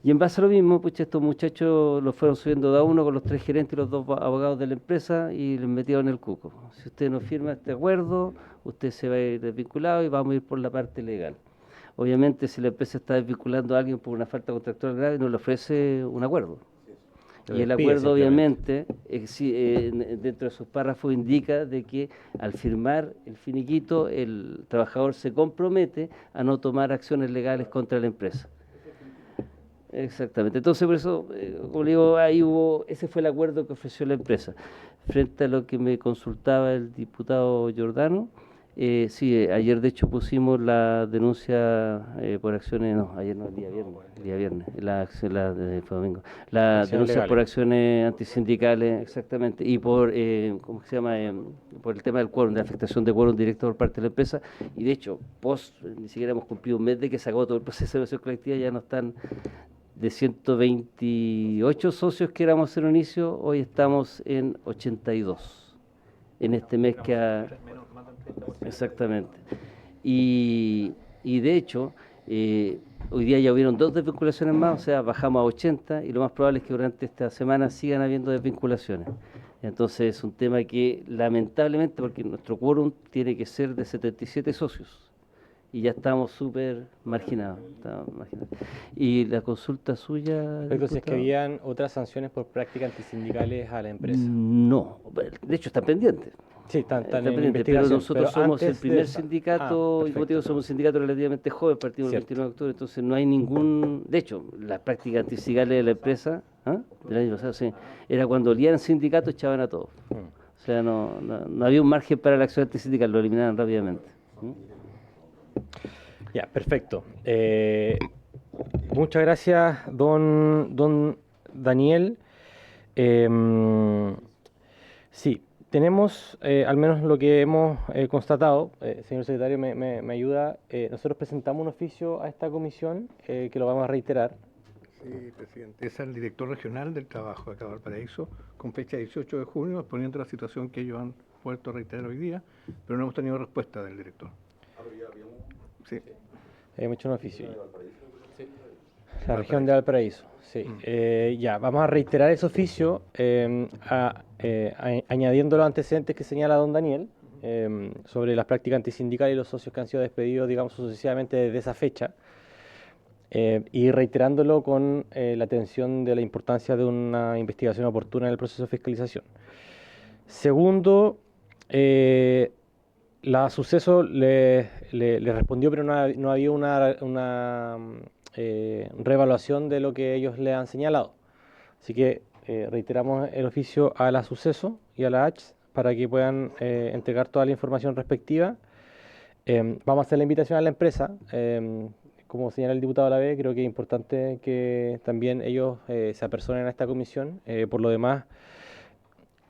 Y en base a lo mismo, pues estos muchachos los fueron subiendo de a uno con los 3 gerentes y los 2 abogados de la empresa y les metieron el cuco. Si usted no firma este acuerdo, usted se va a ir desvinculado y vamos a ir por la parte legal. Obviamente, si la empresa está desvinculando a alguien por una falta contractual grave, no le ofrece un acuerdo. Y el acuerdo, obviamente, dentro de sus párrafos indica de que al firmar el finiquito, el trabajador se compromete a no tomar acciones legales contra la empresa. Exactamente. Entonces, por eso, como le digo, ese fue el acuerdo que ofreció la empresa. Frente a lo que me consultaba el diputado Giordano, sí, ayer de hecho pusimos la denuncia por acciones, no, ayer no, el día viernes, fue domingo, la denuncia legales. por acciones antisindicales, exactamente, y por, ¿cómo se llama? Por el tema del quórum, de afectación de quórum directo por parte de la empresa, y de hecho, ni siquiera hemos cumplido un mes de que se acabó todo el proceso de negociación colectiva, ya no están de 128 socios que éramos en un inicio, hoy estamos en 82, en este mes que ha... Exactamente. Y de hecho, hoy día ya hubieron 2 desvinculaciones más, o sea, bajamos a 80 y lo más probable es que durante esta semana sigan habiendo desvinculaciones. Entonces es un tema que lamentablemente, porque nuestro quórum tiene que ser de 77 socios y ya estamos súper marginados. Y la consulta suya... Entonces, es que diputado? habían otras sanciones por prácticas antisindicales a la empresa. No, de hecho están pendientes. Sí, están Está en pendiente, investigación. pero nosotros somos el antes de primer esa- sindicato, y como te digo, somos un sindicato relativamente joven, partimos el Cierto. 29 de octubre, entonces no hay ningún... De hecho, las prácticas antisindicales de la empresa, del año pasado, sí, era cuando olían sindicatos, echaban a todos. O sea, no había un margen para la acción antisindical, lo eliminaban rápidamente. Ya, perfecto. Muchas gracias, don Daniel. Sí, tenemos al menos lo que hemos constatado. Señor secretario, me ayuda. Nosotros presentamos un oficio a esta comisión que lo vamos a reiterar. Sí, presidente. Es el director regional del trabajo de acá de Valparaíso, con fecha 18 de junio, exponiendo la situación que ellos han vuelto a reiterar hoy día, pero no hemos tenido respuesta del director. Sí. Hemos hecho un oficio. La región de Valparaíso, sí. Ya, vamos a reiterar ese oficio añadiendo los antecedentes que señala don Daniel sobre las prácticas antisindicales y los socios que han sido despedidos, digamos, sucesivamente desde esa fecha. Y reiterándolo con la atención de la importancia de una investigación oportuna en el proceso de fiscalización. Segundo, la suceso le respondió, pero no había una reevaluación de lo que ellos le han señalado. Así que reiteramos el oficio a la suceso y a la H para que puedan entregar toda la información respectiva. Vamos a hacer la invitación a la empresa. Como señala el diputado Lavé, creo que es importante que también ellos se apersonen a esta comisión. Por lo demás,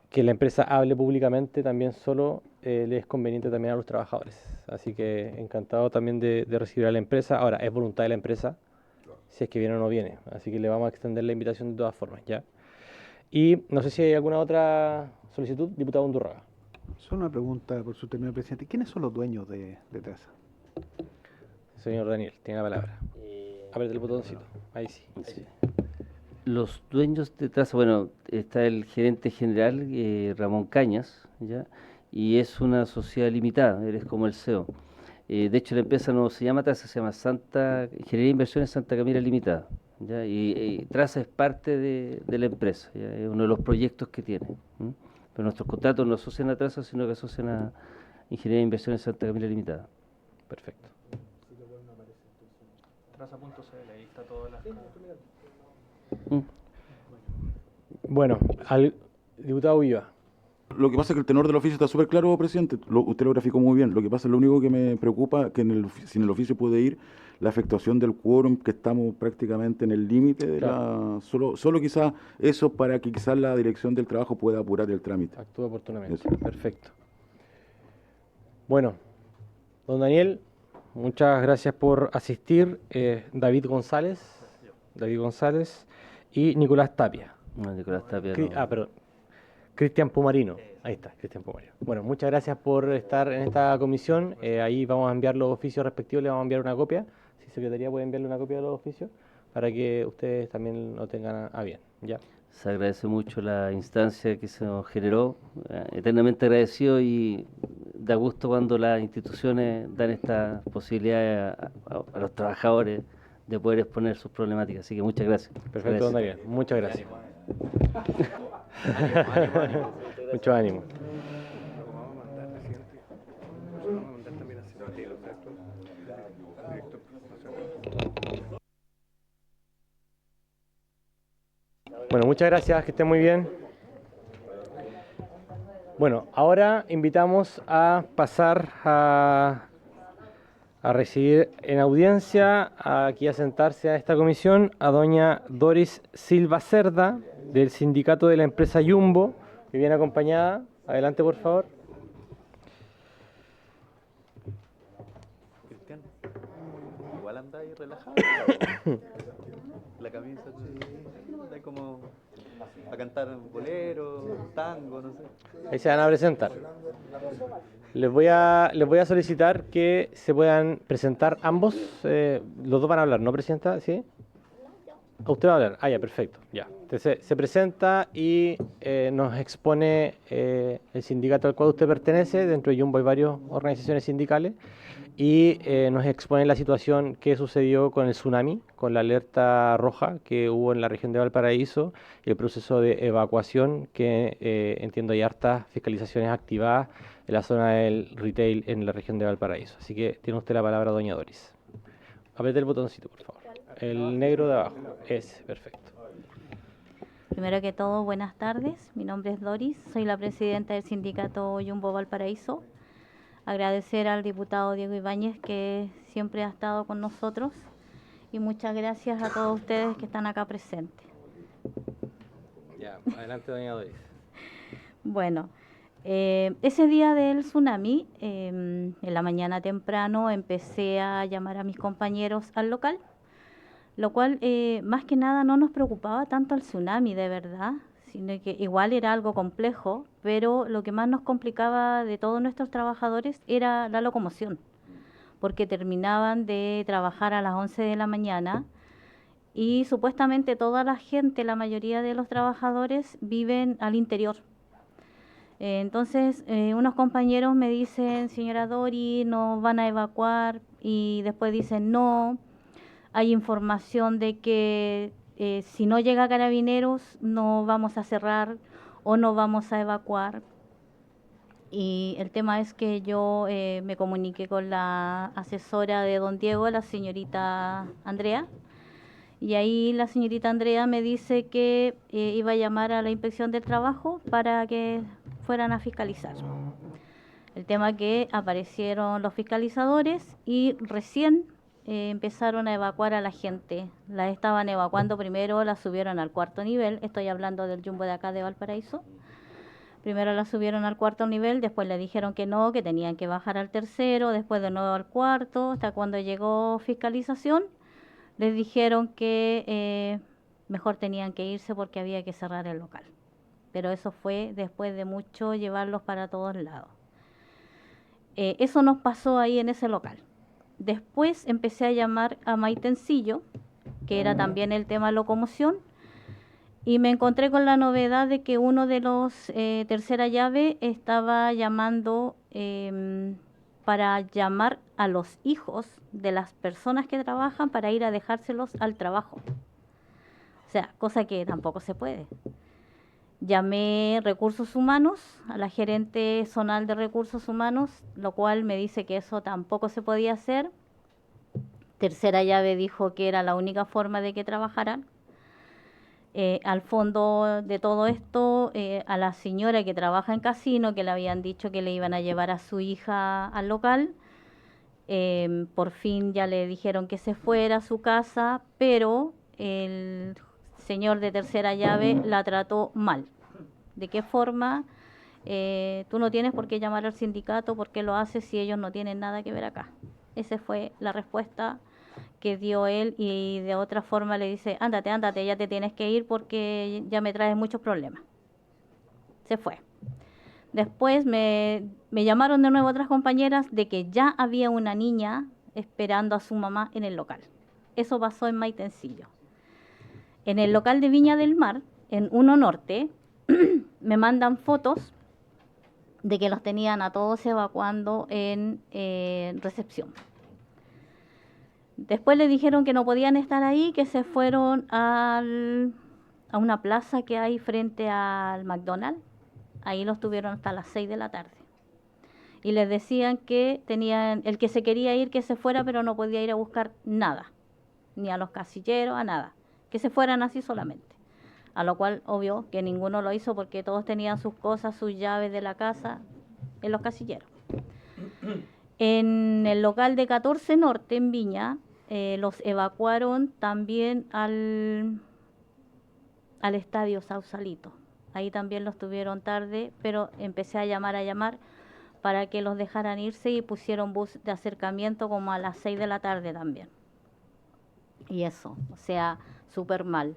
que la empresa hable públicamente también solo le es conveniente también a los trabajadores. Así que encantado también de recibir a la empresa. Ahora, es voluntad de la empresa si es que viene o no viene. Así que le vamos a extender la invitación de todas formas, ¿ya? Y no sé si hay alguna otra solicitud, diputado Undurraga. Solo una pregunta por su término, presidente. ¿Quiénes son los dueños de TRASA? Señor Daniel, tiene la palabra. Apriete el botoncito. Ahí sí. Sí. Los dueños de TRASA, bueno, está el gerente general, Ramón Cañas, ¿ya? Y es una sociedad limitada, eres como el CEO. De hecho, la empresa no se llama TRASA, se llama Ingeniería de Inversiones Santa Camila Limitada, ¿ya? Y TRASA es parte de la empresa, ¿ya? Es uno de los proyectos que tiene. Pero nuestros contratos no asocian a TRASA, sino que asocian a Ingeniería de Inversiones Santa Camila Limitada. Perfecto. Traza.cl, ahí está toda la... Bueno, al diputado Ulloa. Lo que pasa es que el tenor del oficio está súper claro, presidente. Usted lo graficó muy bien. Lo que pasa es lo único que me preocupa que si en el oficio puede ir la afectación del quórum, que estamos prácticamente en el límite de solo quizás eso para que quizás la dirección del trabajo pueda apurar el trámite. Actúa oportunamente. Eso. Perfecto. Bueno, don Daniel, muchas gracias por asistir. David González y Nicolás Tapia. No, Nicolás Tapia. Perdón. Cristian Pumarino. Ahí está, Cristian Pumarino. Bueno, muchas gracias por estar en esta comisión. Ahí vamos a enviar los oficios respectivos, le vamos a enviar una copia. Si Secretaría puede enviarle una copia de los oficios para que ustedes también lo tengan a bien. ¿Ya? Se agradece mucho la instancia que se nos generó, eternamente agradecido y da gusto cuando las instituciones dan esta posibilidad a los trabajadores de poder exponer sus problemáticas. Así que muchas gracias. Perfecto, don Daniel. Muchas gracias. Mucho ánimo. Bueno, muchas gracias, que estén muy bien. Bueno, ahora invitamos a pasar a recibir en audiencia, aquí a sentarse a esta comisión, a doña Doris Silva Cerda, del sindicato de la empresa Jumbo, que viene acompañada. Adelante, por favor. Cristian, igual anda ahí relajado. La camisa está como a cantar bolero, tango, no sé. Ahí se van a presentar. Les voy a solicitar que se puedan presentar ambos. Los dos van a hablar, ¿no, presidenta? ¿Sí? Usted va a hablar. Ah, ya, perfecto. Ya. Entonces, se presenta y nos expone el sindicato al cual usted pertenece. Dentro de Jumbo hay varias organizaciones sindicales. Y nos expone la situación que sucedió con el tsunami, con la alerta roja que hubo en la región de Valparaíso y el proceso de evacuación que entiendo hay hartas fiscalizaciones activadas en la zona del retail en la región de Valparaíso. Así que tiene usted la palabra, doña Doris. Apriete el botoncito, por favor. El negro de abajo. Ese, perfecto. Primero que todo, buenas tardes. Mi nombre es Doris, soy la presidenta del sindicato Jumbo Valparaíso. Agradecer al diputado Diego Ibáñez que siempre ha estado con nosotros y muchas gracias a todos ustedes que están acá presentes. Ya, adelante, doña Doris. Bueno, ese día del tsunami, en la mañana temprano empecé a llamar a mis compañeros al local, lo cual más que nada no nos preocupaba tanto el tsunami de verdad, sino que igual era algo complejo, pero lo que más nos complicaba de todos nuestros trabajadores era la locomoción, porque terminaban de trabajar a las 11 de la mañana y supuestamente toda la gente, la mayoría de los trabajadores viven al interior. Entonces, unos compañeros me dicen, señora Dori, nos van a evacuar, y después dicen, no, hay información de que si no llega Carabineros no vamos a cerrar o no vamos a evacuar. Y el tema es que yo me comuniqué con la asesora de don Diego, la señorita Andrea, y ahí la señorita Andrea me dice que iba a llamar a la inspección del trabajo para que fueran a fiscalizar. El tema que aparecieron los fiscalizadores y recién empezaron a evacuar a la gente. La estaban evacuando primero, la subieron al 4º nivel, estoy hablando del Jumbo de acá de Valparaíso. Primero la subieron al 4º nivel, después le dijeron que no, que tenían que bajar al 3º, después de nuevo al 4º, hasta cuando llegó fiscalización, les dijeron que mejor tenían que irse porque había que cerrar el local. Pero eso fue después de mucho llevarlos para todos lados. Eso nos pasó ahí en ese local. Después empecé a llamar a Maitencillo, que era también el tema locomoción, y me encontré con la novedad de que uno de los tercera llave estaba llamando para llamar a los hijos de las personas que trabajan para ir a dejárselos al trabajo. O sea, cosa que tampoco se puede. Llamé Recursos Humanos, a la gerente zonal de Recursos Humanos, lo cual me dice que eso tampoco se podía hacer. Tercera llave dijo que era la única forma de que trabajaran. Al fondo de todo esto, a la señora que trabaja en casino, que le habían dicho que le iban a llevar a su hija al local, por fin ya le dijeron que se fuera a su casa, pero el señor de tercera llave la trató mal. ¿De qué forma? Tú no tienes por qué llamar al sindicato, ¿por qué lo haces si ellos no tienen nada que ver acá? Esa fue la respuesta que dio él, y de otra forma le dice, ándate, ándate, ya te tienes que ir porque ya me traes muchos problemas. Se fue. Después me llamaron de nuevo otras compañeras de que ya había una niña esperando a su mamá en el local. Eso pasó en Maitencillo. En el local de Viña del Mar, en 1 Norte, me mandan fotos de que los tenían a todos evacuando en recepción. Después le dijeron que no podían estar ahí, que se fueron a una plaza que hay frente al McDonald's. Ahí los tuvieron hasta las 6 de la tarde. Y les decían que tenían, el que se quería ir, que se fuera, pero no podía ir a buscar nada, ni a los casilleros, a nada. Que se fueran así solamente. A lo cual, obvio, que ninguno lo hizo porque todos tenían sus cosas, sus llaves de la casa en los casilleros. En el local de 14 Norte, en Viña, los evacuaron también al estadio Sausalito. Ahí también los tuvieron tarde, pero empecé a llamar para que los dejaran irse, y pusieron bus de acercamiento como a las 6 de la tarde también. Y eso, o sea, súper mal.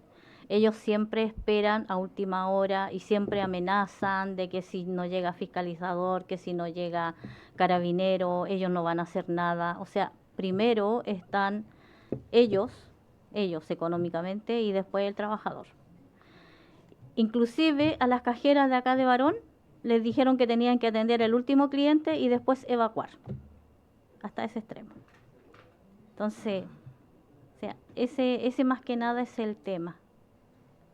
Ellos siempre esperan a última hora y siempre amenazan de que si no llega fiscalizador, que si no llega carabinero, ellos no van a hacer nada. O sea, primero están ellos económicamente, y después el trabajador. Inclusive a las cajeras de acá de Barón les dijeron que tenían que atender el último cliente y después evacuar. Hasta ese extremo. Entonces, o sea, ese más que nada es el tema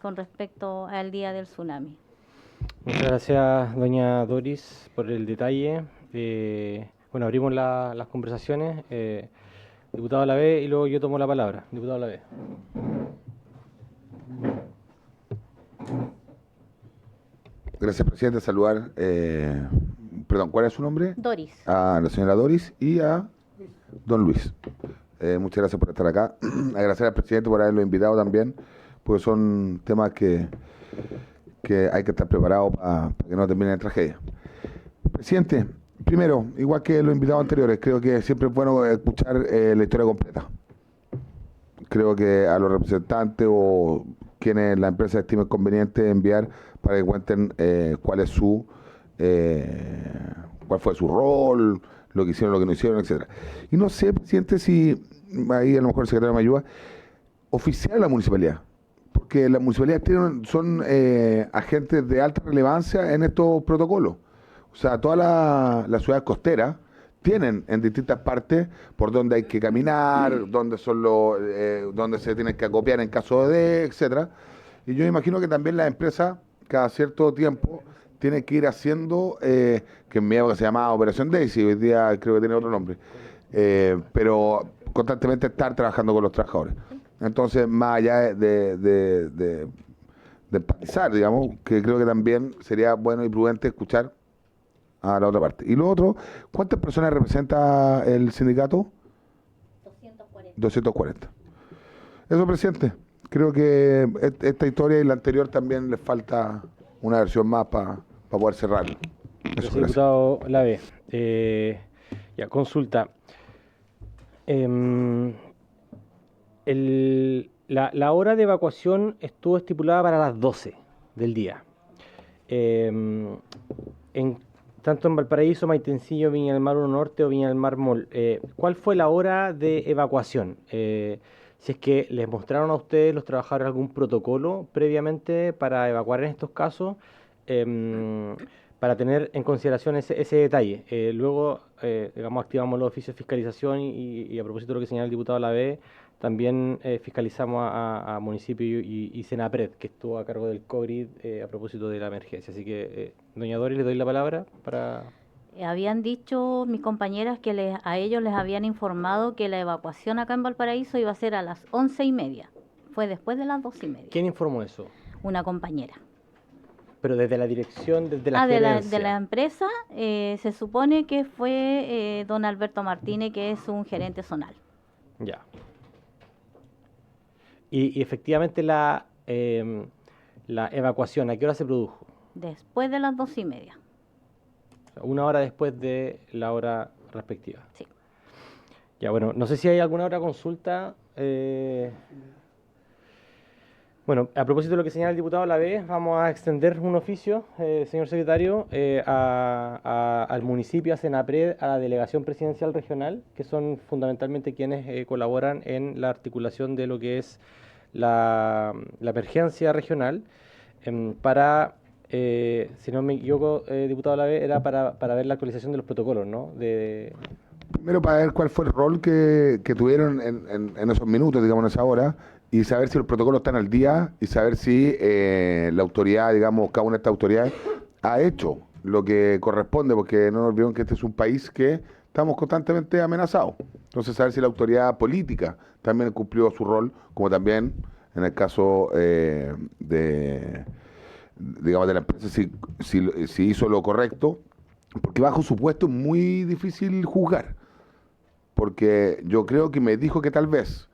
con respecto al día del tsunami. Muchas gracias, doña Doris, por el detalle. Bueno, abrimos las conversaciones. Diputado Lavé, y luego yo tomo la palabra. Diputado Lavé. Gracias, presidente. Saludar, perdón, ¿cuál es su nombre? Doris. A la señora Doris y a don Luis. Muchas gracias por estar acá. Agradecer al presidente por haberlo invitado también, porque son temas que hay que estar preparados para que no terminen en tragedia. Presidente, primero, igual que los invitados anteriores, creo que siempre es bueno escuchar la historia completa. Creo que a los representantes o quienes la empresa estime conveniente enviar para que cuenten cuál fue su rol, lo que hicieron, lo que no hicieron, etcétera. Y no sé, presidente, si ahí a lo mejor el secretario me ayuda, oficial de la municipalidad, porque las municipalidades son agentes de alta relevancia en estos protocolos. O sea, todas las ciudades costeras tienen en distintas partes por donde hay que caminar, donde se tienen que acopiar en caso de, etcétera. Y yo imagino que también las empresas, cada cierto tiempo, tienen que ir haciendo, que en mi época se llamaba Operación Daisy, hoy día creo que tiene otro nombre, pero constantemente estar trabajando con los trabajadores. Entonces, más allá de empatizar, digamos, que creo que también sería bueno y prudente escuchar a la otra parte. Y lo otro, ¿cuántas personas representa el sindicato? 240. 240. Eso, presidente. Creo que esta historia y la anterior también les falta una versión más para poder cerrarlo. Gracias, diputado Lavé. Ya, consulta. La hora de evacuación estuvo estipulada para las 12 del día. Tanto en Valparaíso, Maitencillo, Viña del Mar 1 Norte o Viña del Mar Mall, ¿cuál fue la hora de evacuación? Si es que les mostraron a ustedes, los trabajadores, algún protocolo previamente para evacuar en estos casos, para tener en consideración ese detalle. Luego, digamos, activamos los oficios de fiscalización y a propósito de lo que señala el diputado Lavé, también fiscalizamos a municipio y Senapred, que estuvo a cargo del COVID a propósito de la emergencia. Así que, doña Doris, le doy la palabra para... Habían dicho mis compañeras que a ellos les habían informado que la evacuación acá en Valparaíso iba a ser a las 11:30, fue después de las 2:30. ¿Quién informó eso? Una compañera. Pero desde la dirección, desde la de gerencia. la empresa, se supone que fue don Alberto Martínez, que es un gerente zonal. Ya. Y efectivamente la evacuación, ¿a qué hora se produjo? Después de las 2:30. O sea, 1 hora después de la hora respectiva. Sí. Ya, bueno, no sé si hay alguna otra consulta. Bueno, a propósito de lo que señala el diputado Lavé, vamos a extender un oficio, señor secretario, al municipio, a Senapred, a la delegación presidencial regional, que son fundamentalmente quienes colaboran en la articulación de lo que es la emergencia regional, para, si no me equivoco, diputado Lavé, era para ver la actualización de los protocolos, ¿no? Primero para ver cuál fue el rol que tuvieron en esos minutos, digamos, en esa hora, y saber si los protocolos están al día y saber si la autoridad, digamos, cada una de estas autoridades ha hecho lo que corresponde, porque no nos olvidemos que este es un país que estamos constantemente amenazados. Entonces, saber si la autoridad política también cumplió su rol, como también en el caso digamos, de la empresa, si hizo lo correcto, porque bajo su puesto es muy difícil juzgar. Porque yo creo que me dijo que tal vez,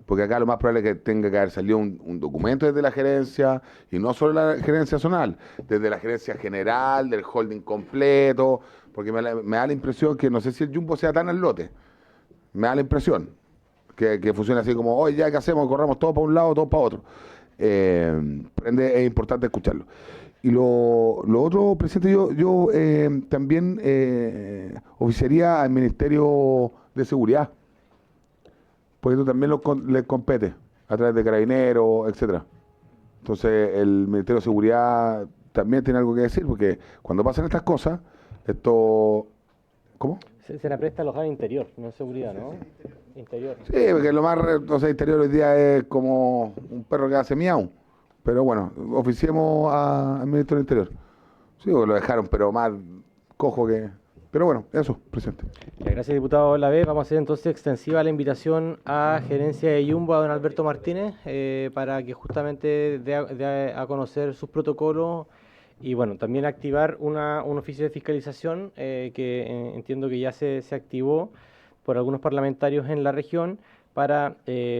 porque acá lo más probable es que tenga que haber salido un documento desde la gerencia, y no solo la gerencia zonal, desde la gerencia general, del holding completo, porque me da la impresión que no sé si el Jumbo sea tan al lote, me da la impresión que funciona así como, oye, ya, ¿qué hacemos? Corramos todos para un lado, todos para otro. Es importante escucharlo. Y lo otro, presidente, yo también oficiaría al Ministerio de Seguridad, porque esto también les compete, a través de Carabineros, etcétera. Entonces, el Ministerio de Seguridad también tiene algo que decir, porque cuando pasan estas cosas, esto... ¿Cómo? Se la presta alojada en interior, no en seguridad, ¿no? Interior. Sí, porque lo más, interior hoy día es como un perro que hace miau. Pero bueno, oficiemos al ministro del Interior. Sí, porque lo dejaron, pero más cojo que... Pero bueno, eso, presidente. Gracias, diputado Lavé. Vamos a hacer entonces extensiva la invitación a gerencia de Jumbo, a don Alberto Martínez, para que justamente dé a conocer sus protocolos y bueno, también activar un oficio de fiscalización que entiendo que ya se activó por algunos parlamentarios en la región para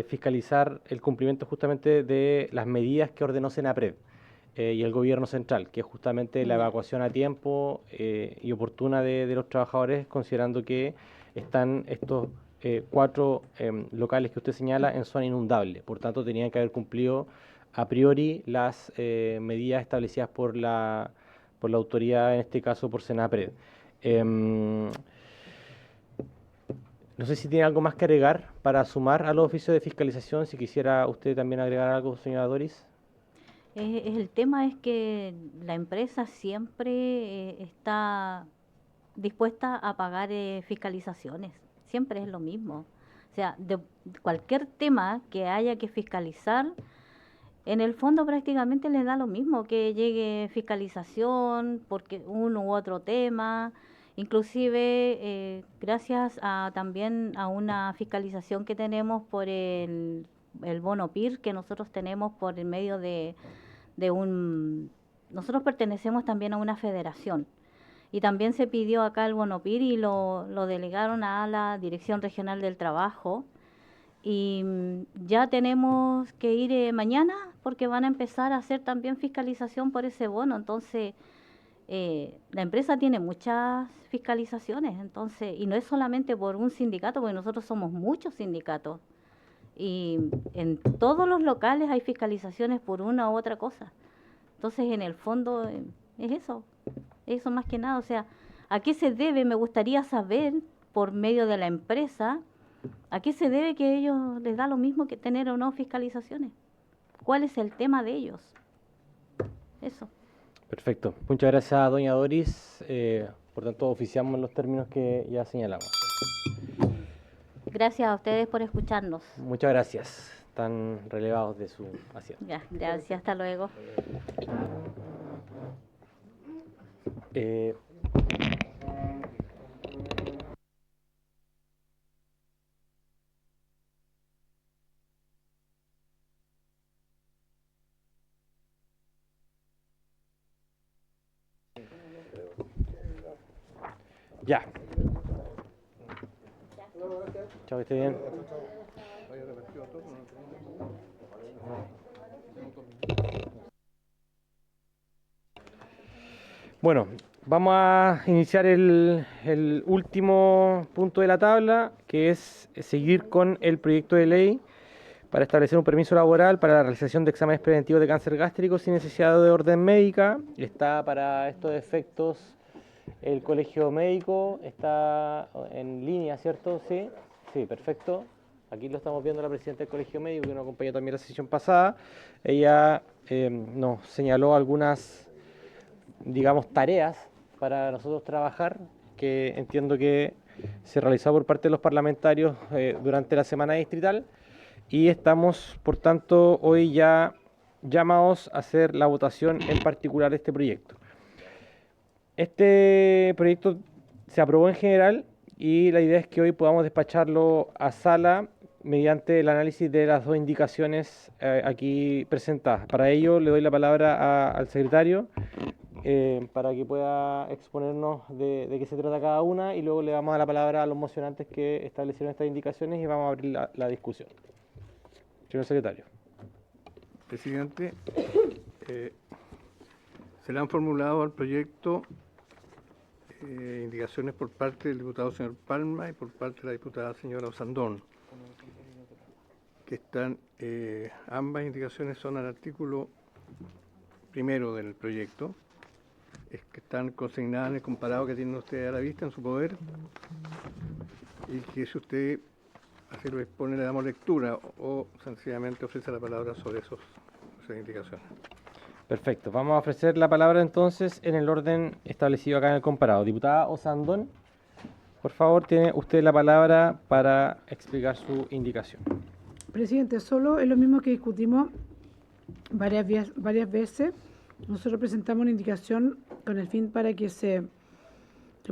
fiscalizar el cumplimiento justamente de las medidas que ordenó Senapred y el gobierno central, que es justamente la evacuación a tiempo y oportuna de los trabajadores, considerando que están estos 4 locales que usted señala en zona inundable. Por tanto, tenían que haber cumplido a priori las medidas establecidas por la autoridad, en este caso por Senapred. No sé si tiene algo más que agregar para sumar a los oficios de fiscalización, si quisiera usted también agregar algo, señora Doris. El tema es que la empresa siempre está dispuesta a pagar fiscalizaciones, siempre es lo mismo. O sea, de cualquier tema que haya que fiscalizar, en el fondo prácticamente les da lo mismo que llegue fiscalización, porque uno u otro tema. Inclusive, gracias también a una fiscalización que tenemos por el bono PIR que nosotros tenemos por el medio de nosotros pertenecemos también a una federación. Y también se pidió acá el bono PIR y lo delegaron a la Dirección Regional del Trabajo. Y ya tenemos que ir mañana porque van a empezar a hacer también fiscalización por ese bono. Entonces... la empresa tiene muchas fiscalizaciones, entonces, y no es solamente por un sindicato, porque nosotros somos muchos sindicatos, y en todos los locales hay fiscalizaciones por una u otra cosa. Entonces, en el fondo, es eso más que nada. O sea, ¿a qué se debe? Me gustaría saber, por medio de la empresa, ¿a qué se debe que a ellos les da lo mismo que tener o no fiscalizaciones? ¿Cuál es el tema de ellos? Eso. Perfecto. Muchas gracias, doña Doris. Por tanto, oficiamos en los términos que ya señalamos. Gracias a ustedes por escucharnos. Muchas gracias. Están relevados de su asiento. Ya, gracias. Hasta luego. Ya. Chao, que esté bien. Bueno, vamos a iniciar el último punto de la tabla, que es seguir con el proyecto de ley para establecer un permiso laboral para la realización de exámenes preventivos de cáncer gástrico sin necesidad de orden médica. Está para estos efectos el colegio médico, está en línea, ¿cierto? Sí, sí, perfecto. Aquí lo estamos viendo la presidenta del colegio médico, que nos acompañó también la sesión pasada. Ella nos señaló algunas, digamos, tareas para nosotros trabajar, que entiendo que se realizó por parte de los parlamentarios durante la semana distrital, y estamos, por tanto, hoy ya llamados a hacer la votación en particular de este proyecto. Este proyecto se aprobó en general y la idea es que hoy podamos despacharlo a sala mediante el análisis de las dos indicaciones aquí presentadas. Para ello le doy la palabra al secretario para que pueda exponernos de qué se trata cada una, y luego le damos la palabra a los mocionantes que establecieron estas indicaciones y vamos a abrir la discusión. Señor secretario. Presidente, se le han formulado al proyecto indicaciones por parte del diputado señor Palma y por parte de la diputada señora Osandón, que están, ambas indicaciones son al artículo primero del proyecto, es que están consignadas en el comparado que tienen ustedes a la vista en su poder, y que si usted así lo expone le damos lectura o sencillamente ofrece la palabra sobre esas indicaciones. Perfecto, vamos a ofrecer la palabra entonces en el orden establecido acá en el comparado. Diputada Osandón, por favor, tiene usted la palabra para explicar su indicación. Presidente, solo es lo mismo que discutimos varias veces. Nosotros presentamos una indicación con el fin para que se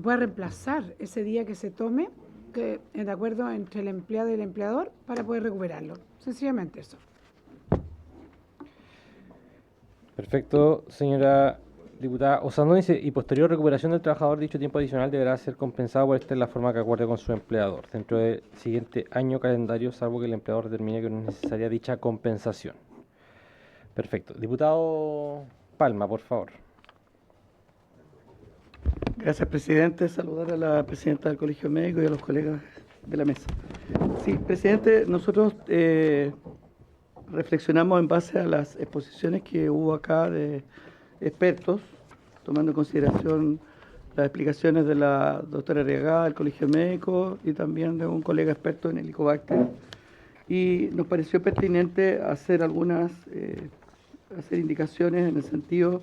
pueda reemplazar ese día que se tome, que de acuerdo entre el empleado y el empleador, para poder recuperarlo. Sencillamente eso. Perfecto, señora diputada Osandón. Dice, y posterior recuperación del trabajador, dicho tiempo adicional deberá ser compensado por en la forma que acuerde con su empleador, dentro del siguiente año calendario, salvo que el empleador determine que no es necesaria dicha compensación. Perfecto. Diputado Palma, por favor. Gracias, presidente. Saludar a la presidenta del Colegio Médico y a los colegas de la mesa. Sí, presidente, nosotros reflexionamos en base a las exposiciones que hubo acá de expertos, tomando en consideración las explicaciones de la doctora Arriagada del Colegio Médico y también de un colega experto en Helicobacter, y nos pareció pertinente hacer hacer indicaciones en el sentido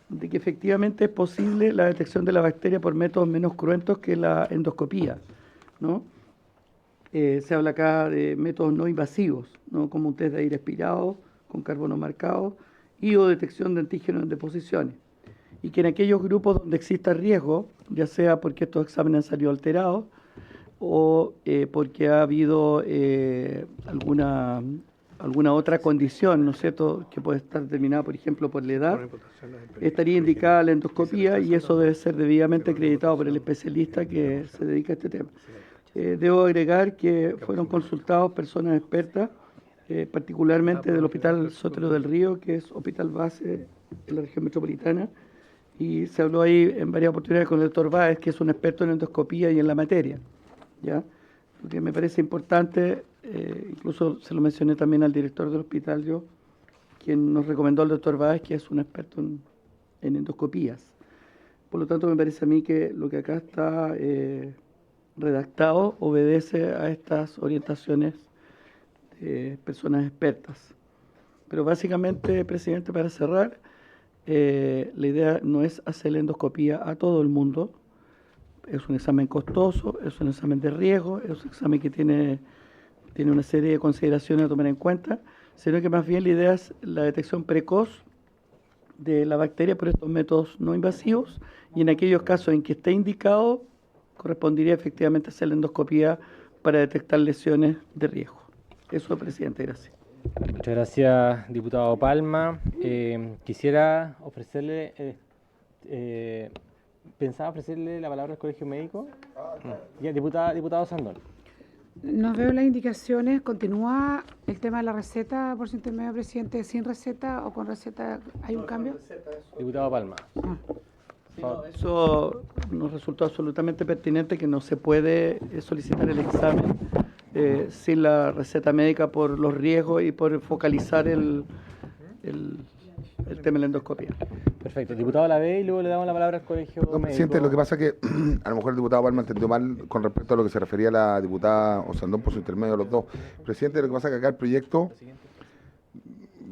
de que efectivamente es posible la detección de la bacteria por métodos menos cruentos que la endoscopía, ¿no? Se habla acá de métodos no invasivos, ¿no? Como un test de aire expirado con carbono marcado y o detección de antígenos en deposiciones. Y que en aquellos grupos donde exista riesgo, ya sea porque estos exámenes han salido alterados o porque ha habido alguna otra condición, ¿no es cierto?, que puede estar determinada, por ejemplo, por la edad, estaría indicada la endoscopía, y eso debe ser debidamente acreditado por el especialista que se dedica a este tema. Debo agregar que fueron consultados personas expertas, particularmente del Hospital Sotero del Río, que es hospital base en la región metropolitana, y se habló ahí en varias oportunidades con el doctor Báez, que es un experto en endoscopía y en la materia, ¿ya? Lo que me parece importante, incluso se lo mencioné también al director del hospital, quien nos recomendó al doctor Báez, que es un experto en endoscopías. Por lo tanto, me parece a mí que lo que acá está redactado obedece a estas orientaciones de personas expertas. Pero básicamente, presidente, para cerrar, la idea no es hacer la endoscopía a todo el mundo. Es un examen costoso, es un examen de riesgo, es un examen que tiene una serie de consideraciones a tomar en cuenta, sino que más bien la idea es la detección precoz de la bacteria por estos métodos no invasivos, y en aquellos casos en que esté indicado, correspondería efectivamente hacer la endoscopía para detectar lesiones de riesgo. Eso, presidente, gracias. Muchas gracias, diputado Palma. Quisiera ofrecerle Pensaba ofrecerle la palabra al Colegio Médico. Ya, diputado Sandón. No veo las indicaciones. ¿Continúa el tema de la receta por su intermedio, presidente, sin receta o con receta? ¿Hay un cambio? Diputado Palma. Sí, no, eso nos resultó absolutamente pertinente, que no se puede solicitar el examen sin la receta médica por los riesgos y por focalizar el tema de la endoscopia. Perfecto. Diputado Lavey, y luego le damos la palabra al Colegio Médico. Presidente, lo que pasa es que a lo mejor el diputado Palma entendió mal con respecto a lo que se refería a la diputada Osandón por su intermedio los dos. Presidente, lo que pasa es que acá el proyecto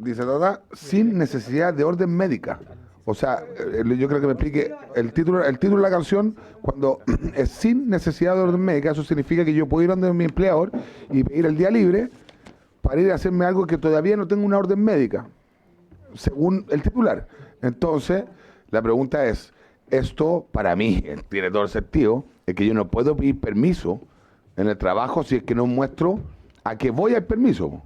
dice toda sin necesidad de orden médica. O sea, yo creo que me explique el título de la canción, cuando es sin necesidad de orden médica, eso significa que yo puedo ir donde mi empleador y pedir el día libre para ir a hacerme algo que todavía no tengo una orden médica, según el titular. Entonces, la pregunta es, esto para mí tiene todo el sentido, es que yo no puedo pedir permiso en el trabajo si es que no muestro a que voy al permiso.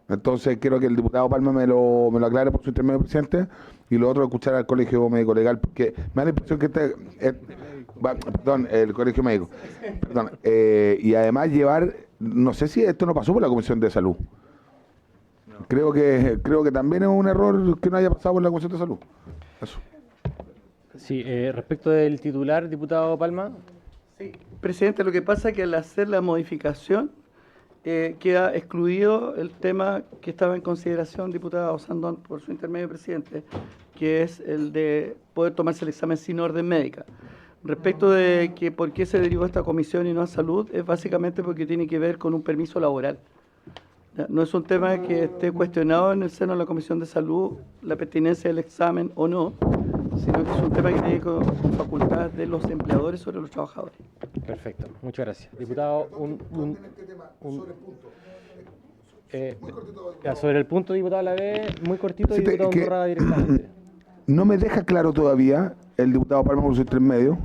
Entonces, quiero que el diputado Palma me lo aclare por su intermedio, presidente, y lo otro, escuchar al Colegio Médico Legal, porque me da la impresión que el Colegio Médico, y además llevar, no sé si esto no pasó por la Comisión de Salud. Creo que también es un error que no haya pasado por la Comisión de Salud. Eso. Sí, respecto del titular, diputado Palma. Sí, presidente, lo que pasa es que al hacer la modificación queda excluido el tema que estaba en consideración, diputado Sandón, por su intermedio, presidente, que es el de poder tomarse el examen sin orden médica. Respecto de que por qué se derivó a esta comisión y no a salud, es básicamente porque tiene que ver con un permiso laboral. No es un tema que esté cuestionado en el seno de la Comisión de Salud, la pertinencia del examen o no, sino que es un tema que tiene con facultades de los empleadores sobre los trabajadores. Perfecto, muchas gracias. Diputado, sobre el punto, diputado Lavey, muy cortito, y diputado Andorra directamente. No me deja claro todavía el diputado Palma por su intermedio,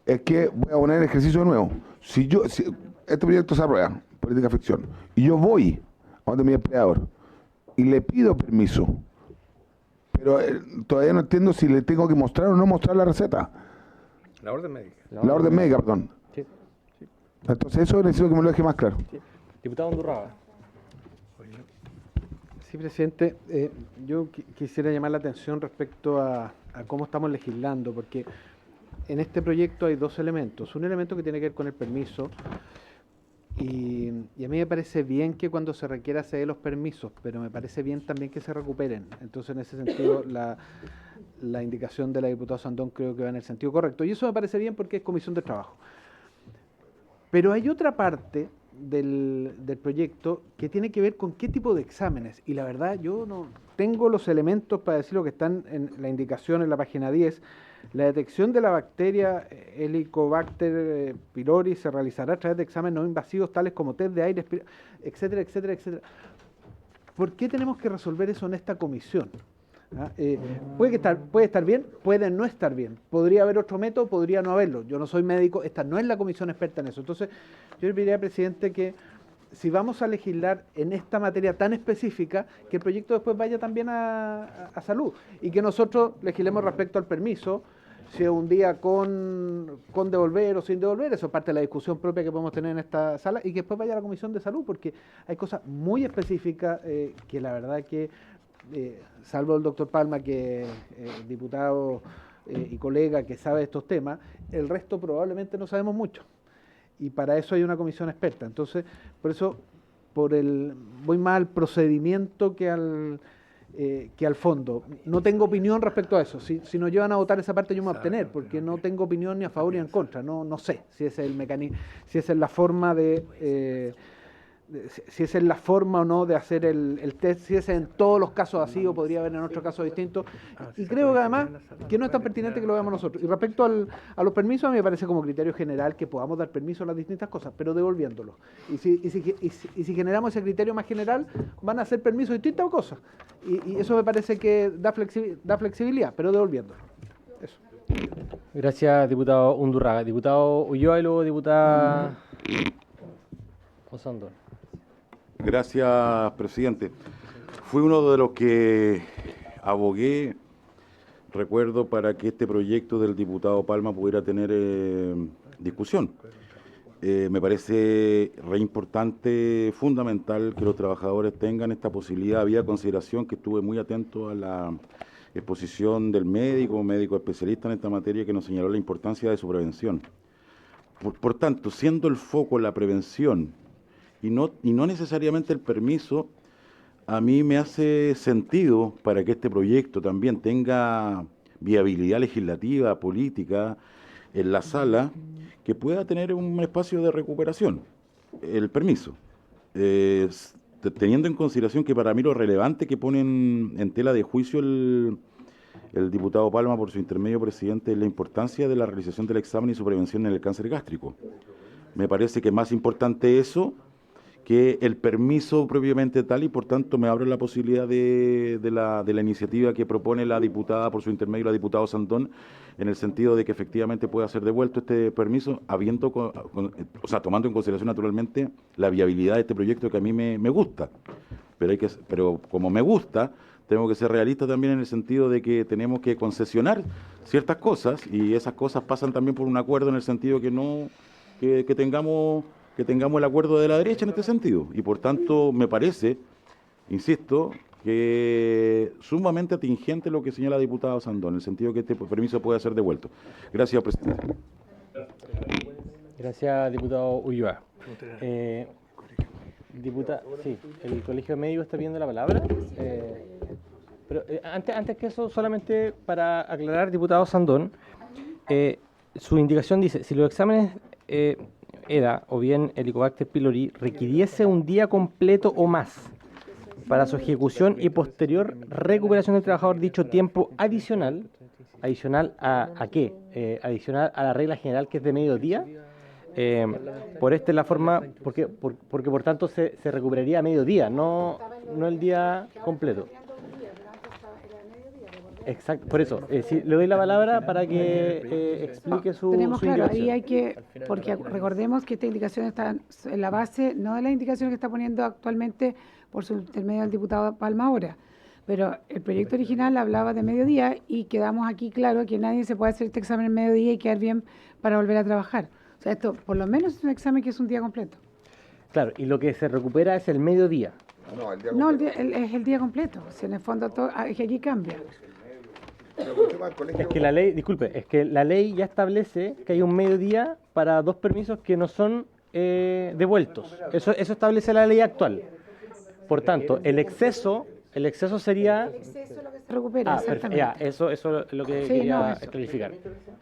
es que voy a poner el ejercicio de nuevo. Si este proyecto se aprueba, política ficción, y yo voy a donde mi empleador y le pido permiso, pero todavía no entiendo si le tengo que mostrar o no mostrar la receta. La orden médica. La orden médica, perdón. Sí. Entonces eso necesito que me lo deje más claro. Sí. Diputado Andurraga. Sí, presidente. Yo quisiera llamar la atención respecto a cómo estamos legislando, porque en este proyecto hay dos elementos. Un elemento que tiene que ver con el permiso, y a mí me parece bien que cuando se requiera se dé los permisos, pero me parece bien también que se recuperen. Entonces, en ese sentido, la indicación de la diputada Sandón creo que va en el sentido correcto. Y eso me parece bien porque es comisión de trabajo. Pero hay otra parte del proyecto que tiene que ver con qué tipo de exámenes. Y la verdad, yo no tengo los elementos para decir lo que están en la indicación en la página 10. La detección de la bacteria Helicobacter pylori se realizará a través de exámenes no invasivos tales como test de aire, etcétera, etcétera, etcétera. ¿Por qué tenemos que resolver eso en esta comisión? Puede estar bien, puede no estar bien. Podría haber otro método, podría no haberlo. Yo no soy médico, esta no es la comisión experta en eso. Entonces, yo le pediría al presidente que si vamos a legislar en esta materia tan específica, que el proyecto después vaya también a salud y que nosotros legislemos respecto al permiso, si es un día con devolver o sin devolver, eso es parte de la discusión propia que podemos tener en esta sala, y que después vaya a la Comisión de Salud, porque hay cosas muy específicas que la verdad que, salvo el doctor Palma, que es diputado y colega que sabe de estos temas, el resto probablemente no sabemos mucho. Y para eso hay una comisión experta. Entonces, por eso voy más al procedimiento que al fondo. No tengo opinión respecto a eso. Si nos llevan a votar esa parte, yo me voy a abstener, porque no tengo opinión ni a favor ni en contra. No sé si ese es el mecanismo, si esa es la forma si esa es la forma o no de hacer el test, si ese en todos los casos así o podría haber en otros casos distintos. Y creo que además que no es tan pertinente que lo veamos nosotros. Y respecto a los permisos, a mí me parece como criterio general que podamos dar permiso a las distintas cosas, pero devolviéndolos. Y si generamos ese criterio más general, van a ser permisos de distintas cosas. Y eso me parece que da flexibilidad, pero devolviéndolo. Eso. Gracias, diputado Undurraga. Diputado Ulloa y luego diputada Osandón. Gracias, presidente. Fui uno de los que abogué recuerdo para que este proyecto del diputado Palma pudiera tener discusión. Me parece re importante, fundamental que los trabajadores tengan esta posibilidad. Había consideración que estuve muy atento a la exposición del médico especialista en esta materia, que nos señaló la importancia de su prevención. Por tanto, siendo el foco la prevención y no necesariamente el permiso, a mí me hace sentido, para que este proyecto también tenga viabilidad legislativa, política, en la sala, que pueda tener un espacio de recuperación, el permiso. Teniendo en consideración que para mí lo relevante que ponen en tela de juicio el diputado Palma por su intermedio presidente es la importancia de la realización del examen y su prevención en el cáncer gástrico. Me parece que es más importante eso que el permiso propiamente tal, y por tanto me abro la posibilidad de la iniciativa que propone la diputada por su intermedio, la diputada Sandón, en el sentido de que efectivamente pueda ser devuelto este permiso, tomando en consideración naturalmente la viabilidad de este proyecto, que a mí me gusta, pero como me gusta, tengo que ser realista también en el sentido de que tenemos que concesionar ciertas cosas, y esas cosas pasan también por un acuerdo, en el sentido que tengamos el acuerdo de la derecha en este sentido. Y por tanto me parece, insisto, que sumamente atingente lo que señala la diputada Sandón, en el sentido que este permiso pueda ser devuelto. Gracias, presidente. Gracias, diputado Ulloa. Sí, el Colegio Médico está pidiendo la palabra. Pero antes que eso, solamente para aclarar, diputado Sandón, su indicación dice, si los exámenes EDA o bien Helicobacter pylori requiriese un día completo o más para su ejecución y posterior recuperación del trabajador, dicho tiempo adicional ¿a qué? Adicional a la regla general, que es de mediodía. Por esta es la forma, porque por tanto se recuperaría a mediodía, no el día completo. Exacto, por eso, sí, le doy la palabra para que explique su Tenemos claro, indicación. ahí porque recordemos que esta indicación está en la base, no de la indicación que está poniendo actualmente por su intermedio el diputado Palma ahora, pero el proyecto original hablaba de mediodía, y quedamos aquí claro que nadie se puede hacer este examen en mediodía y quedar bien para volver a trabajar. O sea, esto por lo menos es un examen que es un día completo. Claro, y lo que se recupera es el mediodía. No, es el día completo. Si en el fondo es que aquí cambia. Es que la ley, disculpe, es que la ley ya establece que hay un mediodía para dos permisos que no son devueltos. Eso establece la ley actual. Por tanto, el exceso sería... El exceso es lo que se recupera, exactamente. Ya, eso es lo que quería clarificar.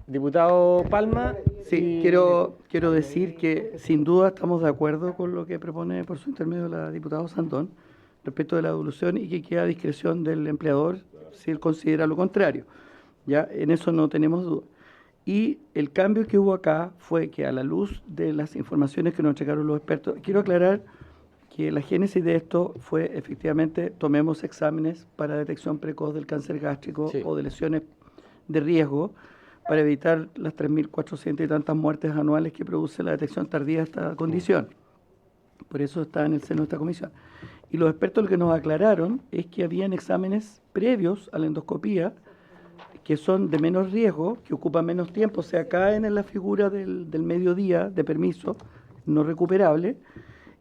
Diputado Palma. Sí, quiero decir que sin duda estamos de acuerdo con lo que propone por su intermedio la diputada Sandón respecto de la devolución, y que queda a discreción del empleador si él considera lo contrario. Ya en eso no tenemos duda. Y el cambio que hubo acá fue que, a la luz de las informaciones que nos entregaron los expertos, quiero aclarar que la génesis de esto fue efectivamente tomemos exámenes para detección precoz del cáncer gástrico, sí, o de lesiones de riesgo, para evitar las 3.400 y tantas muertes anuales que produce la detección tardía de esta condición. Por eso está en el seno de esta comisión. Y los expertos lo que nos aclararon es que habían exámenes previos a la endoscopía que son de menos riesgo, que ocupan menos tiempo, o sea, caen en la figura del mediodía de permiso no recuperable,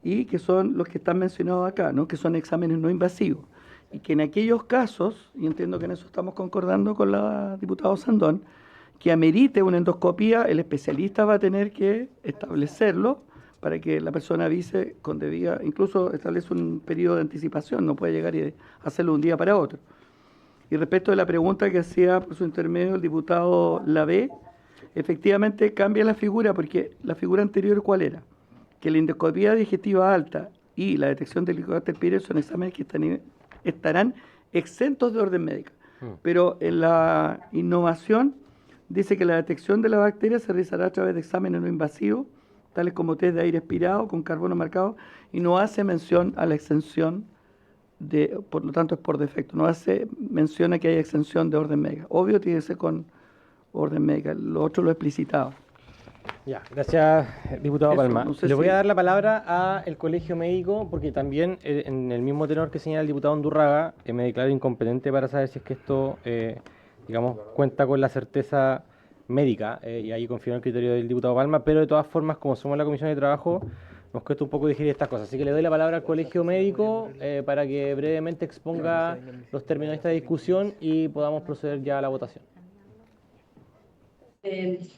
y que son los que están mencionados acá, ¿no? Que son exámenes no invasivos. Y que en aquellos casos, y entiendo que en eso estamos concordando con la diputada Sandón, que amerite una endoscopía, el especialista va a tener que establecerlo para que la persona avise con debida, incluso establece un periodo de anticipación, no puede llegar y hacerlo un día para otro. Y respecto de la pregunta que hacía por su intermedio el diputado Lavé, efectivamente cambia la figura, porque la figura anterior, ¿cuál era? Que la endoscopía digestiva alta y la detección del Helicobacter pylori son exámenes que estarán exentos de orden médica. Pero en la innovación dice que la detección de la bacteria se realizará a través de exámenes no invasivos, tales como test de aire expirado con carbono marcado, y no hace mención a la exención por lo tanto es por defecto, no hace mención a que hay exención de orden médica. Obvio tiene que ser con orden médica, lo otro lo he explicitado. Ya, gracias, diputado Palma. No sé Le voy a dar la palabra al Colegio Médico, porque también en el mismo tenor que señala el diputado Undurraga, me declaro incompetente para saber si es que esto digamos, cuenta con la certeza médica, y ahí confío en el criterio del diputado Palma, pero de todas formas, como somos la Comisión de Trabajo, nos cuesta un poco digerir estas cosas. Así que le doy la palabra al Colegio Médico para que brevemente exponga los términos de esta discusión y podamos proceder ya a la votación.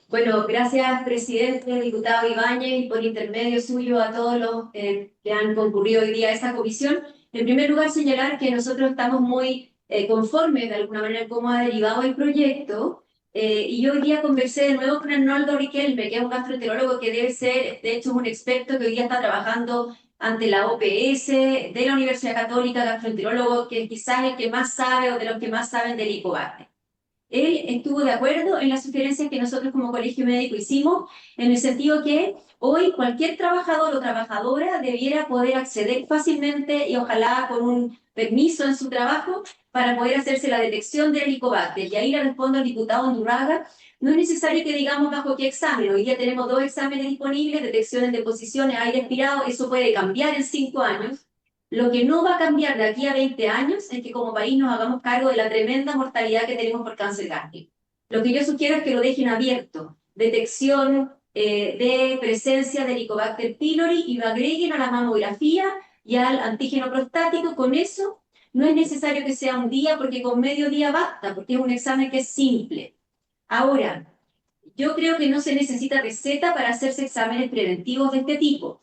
Bueno, gracias, presidente, diputado Ibáñez, y por intermedio suyo a todos los que han concurrido hoy día a esta comisión. En primer lugar, señalar que nosotros estamos muy conformes de alguna manera en cómo ha derivado el proyecto. Y yo hoy día conversé de nuevo con Arnoldo Riquelme, que es un gastroenterólogo que debe ser, de hecho, un experto que hoy día está trabajando ante la OPS de la Universidad Católica, gastroenterólogo que quizás es el que más sabe o de los que más saben del Helicobacter. Él estuvo de acuerdo en las sugerencias que nosotros como colegio médico hicimos, en el sentido que hoy cualquier trabajador o trabajadora debiera poder acceder fácilmente y ojalá con un permiso en su trabajo para poder hacerse la detección del Helicobacter. Y ahí le respondo al diputado Undurraga, no es necesario que digamos bajo qué examen. Hoy día tenemos 2 exámenes disponibles, detección en deposiciones, aire expirado, eso puede cambiar en 5 años. Lo que no va a cambiar de aquí a 20 años es que como país nos hagamos cargo de la tremenda mortalidad que tenemos por cáncer gástrico. Lo que yo sugiero es que lo dejen abierto, detección de presencia de Helicobacter pylori, y lo agreguen a la mamografía y al antígeno prostático. Con eso no es necesario que sea un día, porque con medio día basta, porque es un examen que es simple. Ahora, yo creo que no se necesita receta para hacerse exámenes preventivos de este tipo.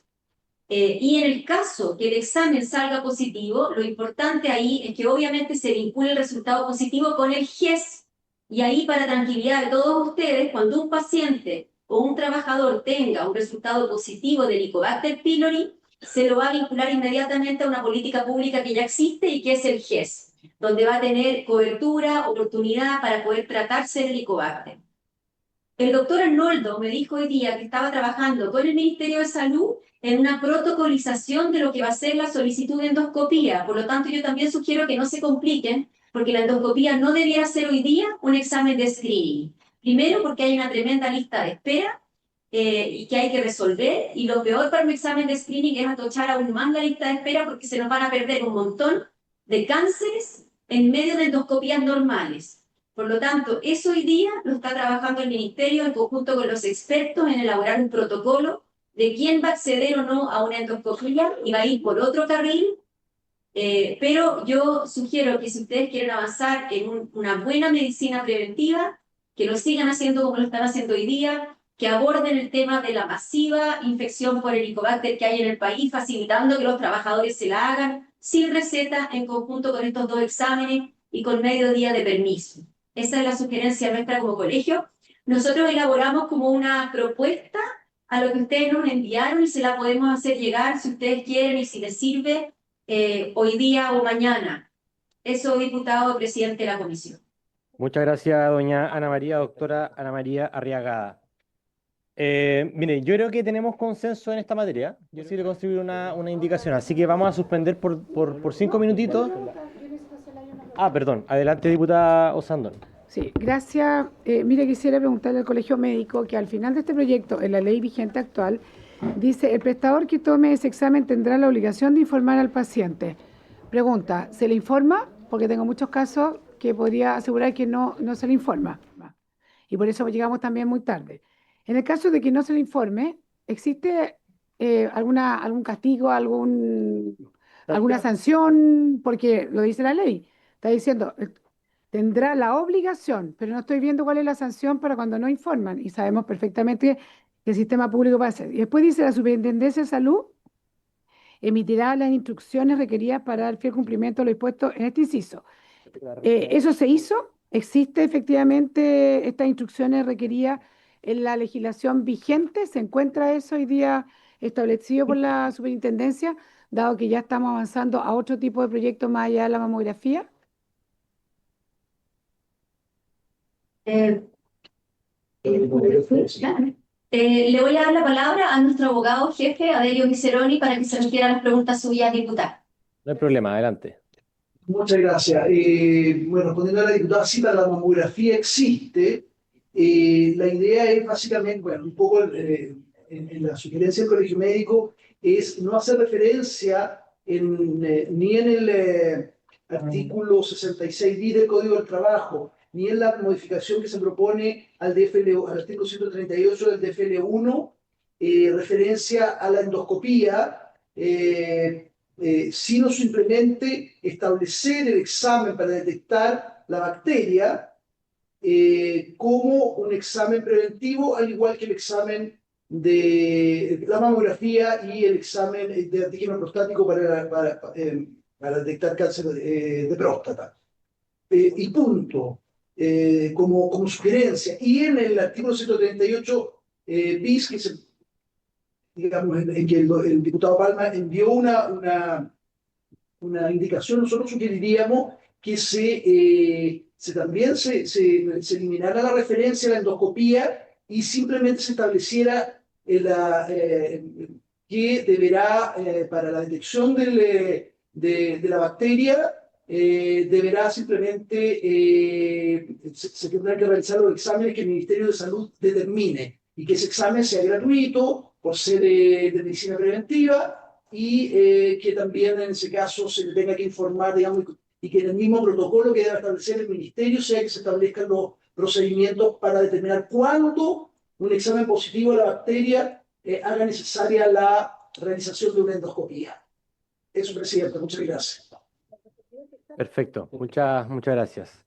Y en el caso que el examen salga positivo, lo importante ahí es que obviamente se vincule el resultado positivo con el GES. Y ahí, para tranquilidad de todos ustedes, cuando un paciente o un trabajador tenga un resultado positivo de Helicobacter pylori, se lo va a vincular inmediatamente a una política pública que ya existe y que es el GES, donde va a tener cobertura, oportunidad para poder tratarse de Helicobacter. El doctor Arnoldo me dijo hoy día que estaba trabajando con el Ministerio de Salud en una protocolización de lo que va a ser la solicitud de endoscopía. Por lo tanto, yo también sugiero que no se compliquen, porque la endoscopía no debiera ser hoy día un examen de screening. Primero, porque hay una tremenda lista de espera y que hay que resolver. Y lo peor para un examen de screening es atochar aún más la lista de espera, porque se nos van a perder un montón de cánceres en medio de endoscopías normales. Por lo tanto, eso hoy día lo está trabajando el Ministerio en conjunto con los expertos en elaborar un protocolo de quién va a acceder o no a una endoscopía, y va a ir por otro carril. Pero yo sugiero que si ustedes quieren avanzar en una buena medicina preventiva, que lo sigan haciendo como lo están haciendo hoy día, que aborden el tema de la masiva infección por Helicobacter que hay en el país, facilitando que los trabajadores se la hagan sin receta, en conjunto con estos 2 exámenes y con medio día de permiso. Esa es la sugerencia nuestra como colegio. Nosotros elaboramos como una propuesta a lo que ustedes nos enviaron y se la podemos hacer llegar si ustedes quieren y si les sirve hoy día o mañana. Eso, diputado, presidente de la comisión. Muchas gracias, doña Ana María, doctora Ana María Arriagada. Mire, yo creo que tenemos consenso en esta materia. Yo sí le construí una indicación, así que vamos a suspender por 5 minutitos. Perdón. Adelante, diputada Osandón. Sí, gracias. Mire, quisiera preguntarle al Colegio Médico que al final de este proyecto, en la ley vigente actual, dice: el prestador que tome ese examen tendrá la obligación de informar al paciente. Pregunta, ¿se le informa? Porque tengo muchos casos que podría asegurar que no se le informa. Y por eso llegamos también muy tarde. En el caso de que no se le informe, ¿existe algún castigo, alguna sanción? Porque lo dice la ley. Está diciendo, tendrá la obligación, pero no estoy viendo cuál es la sanción para cuando no informan. Y sabemos perfectamente que el sistema público va a hacer. Y después dice: la Superintendencia de Salud emitirá las instrucciones requeridas para el fiel cumplimiento de lo dispuesto en este inciso. ¿Eso se hizo? ¿Existe efectivamente estas instrucciones requeridas en la legislación vigente? ¿Se encuentra eso hoy día establecido por la superintendencia, dado que ya estamos avanzando a otro tipo de proyectos más allá de la mamografía? Le voy a dar la palabra a nuestro abogado jefe, Adelio Miseroni, para que se refiera a las preguntas suyas, diputada. No hay problema, adelante. Muchas gracias. Bueno, respondiendo a la diputada, sí, la mamografía existe. La idea es básicamente, bueno, un poco en la sugerencia del Colegio Médico, es no hacer referencia ni en el artículo 66 bis del Código del Trabajo, ni en la modificación que se propone al artículo 138 del DFL1, referencia a la endoscopía, sino simplemente establecer el examen para detectar la bacteria como un examen preventivo, al igual que el examen de la mamografía y el examen de antígeno prostático para detectar cáncer de próstata. Y punto, como sugerencia. Y en el artículo 138 bis, que digamos, en que el diputado Palma envió una indicación, nosotros sugeriríamos que también se eliminara la referencia a la endoscopía y simplemente se estableciera que deberá, para la detección de la bacteria, deberá simplemente, se tendrá que realizar los exámenes que el Ministerio de Salud determine y que ese examen sea gratuito por ser de medicina preventiva y que también en ese caso se le tenga que informar, digamos, y que en el mismo protocolo que debe establecer el Ministerio sea que se establezcan los procedimientos para determinar cuándo un examen positivo de la bacteria haga necesaria la realización de una endoscopía. Eso, presidente. Muchas gracias. Perfecto. Muchas gracias.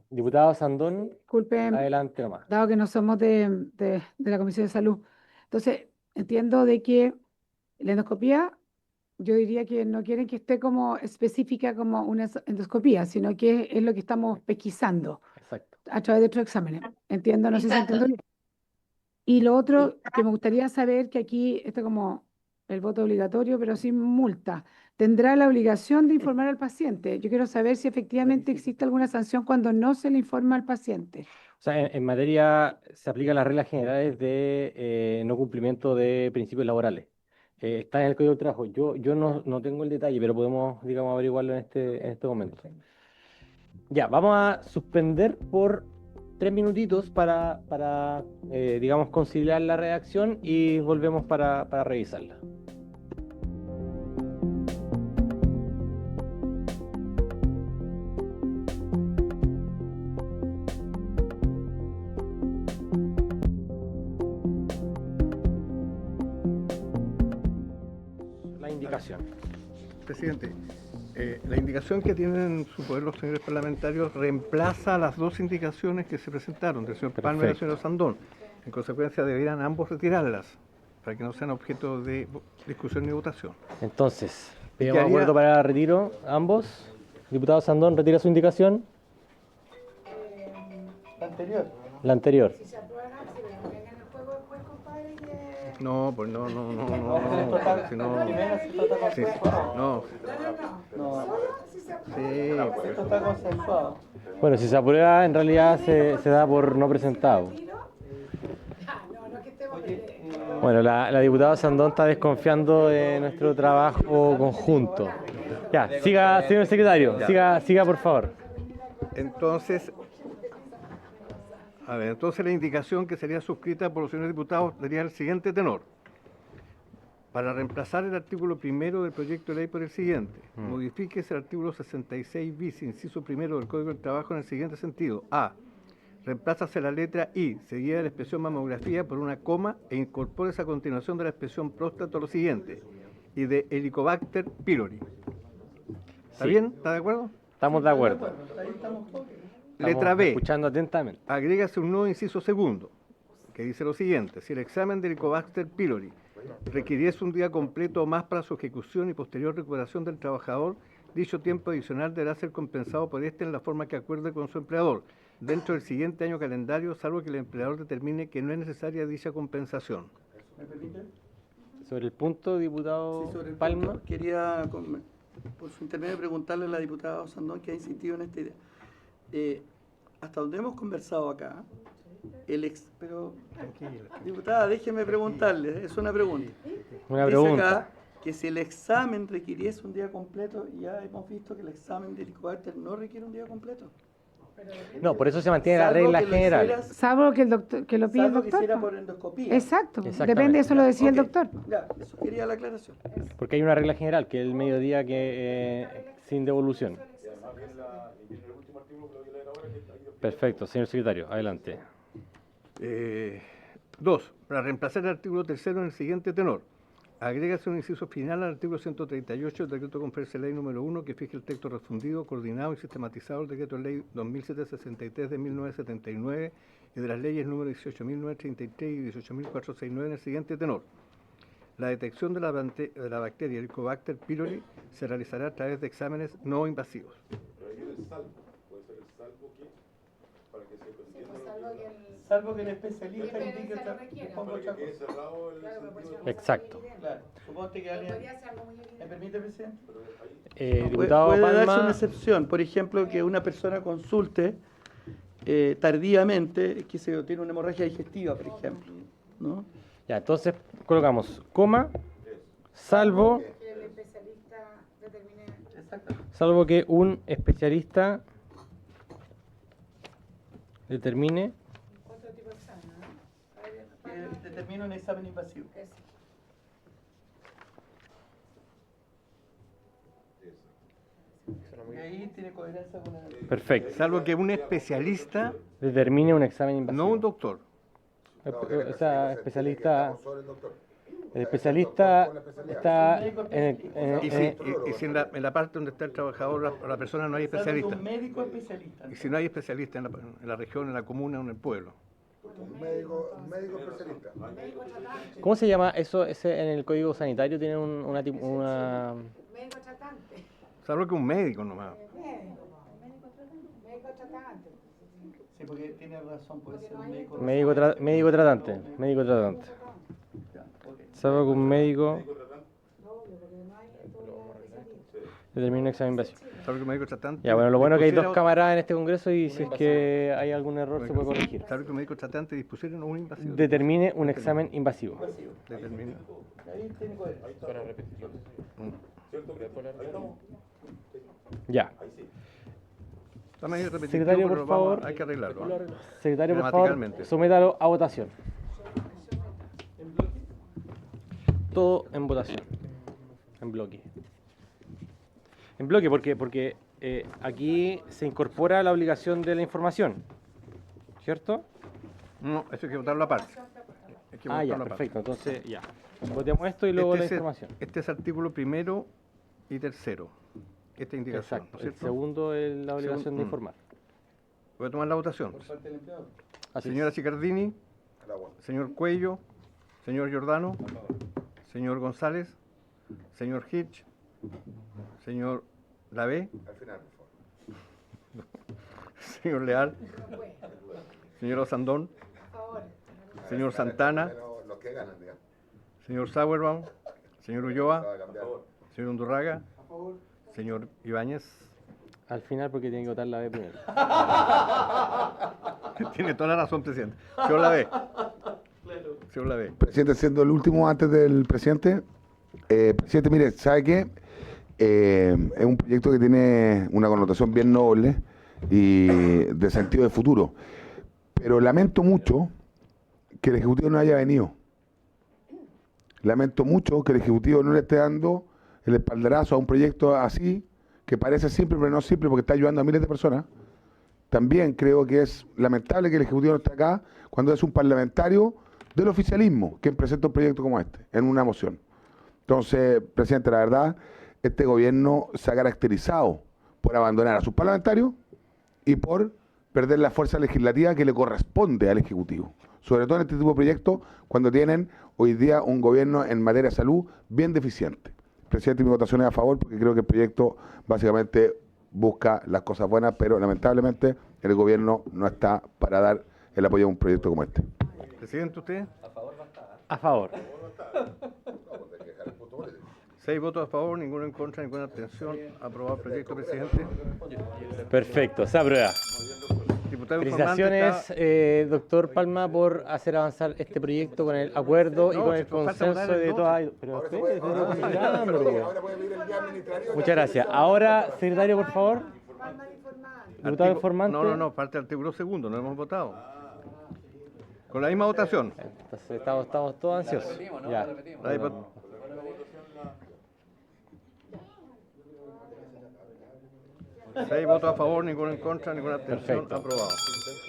Diputado Sandón, Disculpen, adelante nomás. dado que no somos de la Comisión de Salud. Entonces, entiendo de que la endoscopía, yo diría que no quieren que esté como específica como una endoscopía, sino que es lo que estamos pesquisando Exacto. a través de otros exámenes. Entiendo, no sé si entiendo bien. Y lo otro que me gustaría saber, que aquí está como el voto obligatorio, pero sin multa, tendrá la obligación de informar al paciente. Yo quiero saber si efectivamente existe alguna sanción cuando no se le informa al paciente. O sea, en materia se aplican las reglas generales de no cumplimiento de principios laborales. Está en el Código del Trabajo. Yo no tengo el detalle, pero podemos, digamos, averiguarlo en este momento. Ya, vamos a suspender por 3 minutitos para digamos, conciliar la redacción y volvemos para revisarla. La indicación. Presidente, la indicación que tienen en su poder los señores parlamentarios reemplaza las dos indicaciones que se presentaron del señor Palma y del señor Sandón. En consecuencia, deberían ambos retirarlas para que no sean objeto de discusión ni votación. Entonces, ¿pedimos acuerdo para retiro ambos? Diputado Sandón, ¿retira su indicación? La anterior. La anterior. No, pues no. Esto está consensuado. Bueno, si se aprueba, en realidad se da por no presentado. Bueno, la diputada Sandón está desconfiando de nuestro trabajo conjunto. Ya, siga, señor secretario, siga por favor. Entonces, la indicación que sería suscrita por los señores diputados sería el siguiente tenor. Para reemplazar el artículo primero del proyecto de ley por el siguiente, modifíquese el artículo 66 bis, inciso primero del Código del Trabajo en el siguiente sentido. A. Reemplázase la letra I, seguida de la expresión mamografía, por una coma e incorpórese a continuación de la expresión próstata lo siguiente, y de Helicobacter pylori. ¿Está bien? ¿Está de acuerdo? Estamos de acuerdo. Letra B. Escuchando atentamente. Agrégase un nuevo inciso segundo, que dice lo siguiente. Si el examen de Helicobacter pylori requiriese un día completo o más para su ejecución y posterior recuperación del trabajador, dicho tiempo adicional deberá ser compensado por en la forma que acuerde con su empleador, dentro del siguiente año calendario, salvo que el empleador determine que no es necesaria dicha compensación. ¿Me permite? Sobre el punto, diputado Palma. Punto, quería, por su intermedio, preguntarle a la diputada Sandón, que ha insistido en esta idea. Hasta donde hemos conversado acá, pero, diputada, déjeme preguntarle, es una pregunta. Dice acá que si el examen requiriese un día completo, ya hemos visto que el examen de Helicobacter no requiere un día completo. No, por eso se mantiene la regla general. Salvo que el doctor, que lo pida el doctor. Que hiciera por endoscopía. Exacto, depende, eso lo decía el doctor. Ya, eso quería la aclaración. Porque hay una regla general, que es el mediodía sin devolución. Perfecto, señor secretario, adelante. 2. Para reemplazar el artículo 3 en el siguiente tenor. Agrégase un inciso final al artículo 138 del decreto de conferencia de ley número 1 que fije el texto refundido, coordinado y sistematizado del decreto de ley 2763 de 1979 y de las leyes número 18.933 y 18.469 en el siguiente tenor. La detección de la bacteria Helicobacter pylori se realizará a través de exámenes no invasivos. Salvo que el especialista indique que ponga otra cosa. Exacto. Claro, suponte que alguien... ¿Me permite, presidente? Diputado puede darse Palma. una excepción, por ejemplo, que una persona consulte tardíamente, que se tiene una hemorragia digestiva, por ejemplo, ¿no? Ya, entonces colocamos coma, salvo que un especialista determine Determina un examen invasivo. Y ahí tiene coherencia con la... perfecto. Salvo que un especialista, Determine un examen invasivo. no un doctor. O sea, especialista. El especialista está Y si en la parte donde está el trabajador, la persona no hay especialista. Un médico especialista. Y si no hay especialista en la región, en la comuna o en el pueblo. Un médico especialista. ¿Cómo se llama eso? Ese en el código sanitario tiene una Médico tratante. Salvo que un médico nomás. Médico tratante. Sí, porque tiene razón, puede ser un médico. médico tratante. Salvo que un médico determine un examen invasivo. Salvo que un médico tratante. Ya, bueno, lo bueno es que hay dos cámaras en este congreso y si es que hay algún error se puede corregir. Salvo que un médico tratante dispusiera un invasivo. Determine un examen invasivo. Determina. Ahí tiene coherencia. Ya. Secretario, por favor. Hay que arreglarlo. Secretario, por favor, sométalo a votación. Todo en votación. En bloque. En bloque, porque aquí se incorpora la obligación de la información. ¿Cierto? No, eso hay que votarlo aparte. Ya, perfecto. Entonces, ya. Votemos esto y luego la información. Este es artículo 1 y 3. Esta indicación. Exacto. ¿cierto? El segundo es la obligación de informar. Voy a tomar la votación. Así Señora es. Sicardini, señor Cuello, señor Giordano, señor González, señor Hitch, señor Lavé, señor Leal, señor Osandón, señor Santana, señor Sauerbaum, señor Ulloa, señor Undurraga, señor Ibáñez. Al final, porque tiene que votar la B primero. Tiene toda la razón, presidente. Señor Lavé. Señor Lavé. Presidente, siendo el último antes del presidente. Presidente, mire, ¿sabe qué? Es un proyecto que tiene una connotación bien noble y de sentido de futuro. Pero lamento mucho que el Ejecutivo no haya venido. Lamento mucho que el Ejecutivo no le esté dando el espaldarazo a un proyecto así, que parece simple, pero no simple, porque está ayudando a miles de personas. También creo que es lamentable que el Ejecutivo no esté acá cuando es un parlamentario del oficialismo quien presenta un proyecto como este, en una moción. Entonces, presidente, la verdad, este gobierno se ha caracterizado por abandonar a sus parlamentarios y por perder la fuerza legislativa que le corresponde al Ejecutivo. Sobre todo en este tipo de proyectos, cuando tienen hoy día un gobierno en materia de salud bien deficiente. Presidente, mi votación es a favor porque creo que el proyecto básicamente busca las cosas buenas, pero lamentablemente el gobierno no está para dar el apoyo a un proyecto como este. Presidente, ¿usted? A favor. 6 votos a favor, ninguno en contra, ninguna abstención. Aprobado el proyecto, presidente. Perfecto, se aprueba. Diputado Felicitaciones, doctor Palma, por hacer avanzar este proyecto con el acuerdo y con el consenso de todas. Pero muchas gracias. Ahora, secretario, por favor. Diputado informante. No, parte del artículo 2, no hemos votado. Con la misma votación. Entonces, estamos todos ansiosos. Ya. 6 votos a favor, ninguno en contra, ninguna abstención. Perfecto. Aprobado.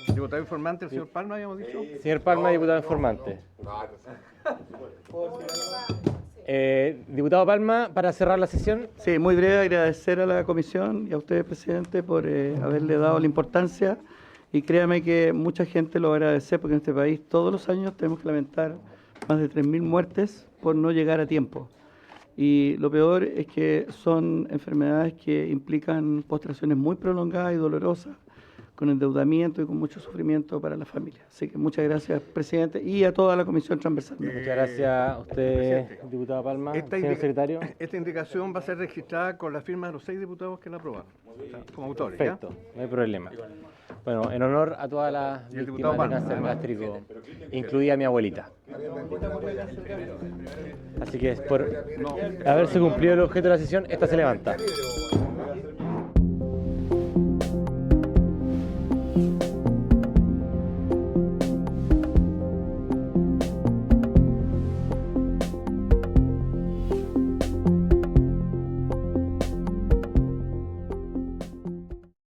Diputado informante, el señor Palma, habíamos dicho. Señor Palma, diputado informante. Diputado Palma, para cerrar la sesión. Sí, muy breve, agradecer a la comisión y a usted, presidente, por haberle dado la importancia. Y créame que mucha gente lo va a agradecer porque en este país todos los años tenemos que lamentar más de 3.000 muertes por no llegar a tiempo. Y lo peor es que son enfermedades que implican postraciones muy prolongadas y dolorosas, con endeudamiento y con mucho sufrimiento para la familia. Así que muchas gracias, presidente, y a toda la comisión transversal. Muchas gracias a usted, diputado Palma. Señor secretario. Esta indicación va a ser registrada con la firma de los 6 diputados que la aprobaron, como autores. Perfecto, no hay problema. Bueno, en honor a todas las víctimas de cáncer gástrico, incluida mi abuelita. Así que por haberse cumplido el objeto de la sesión, esta se levanta.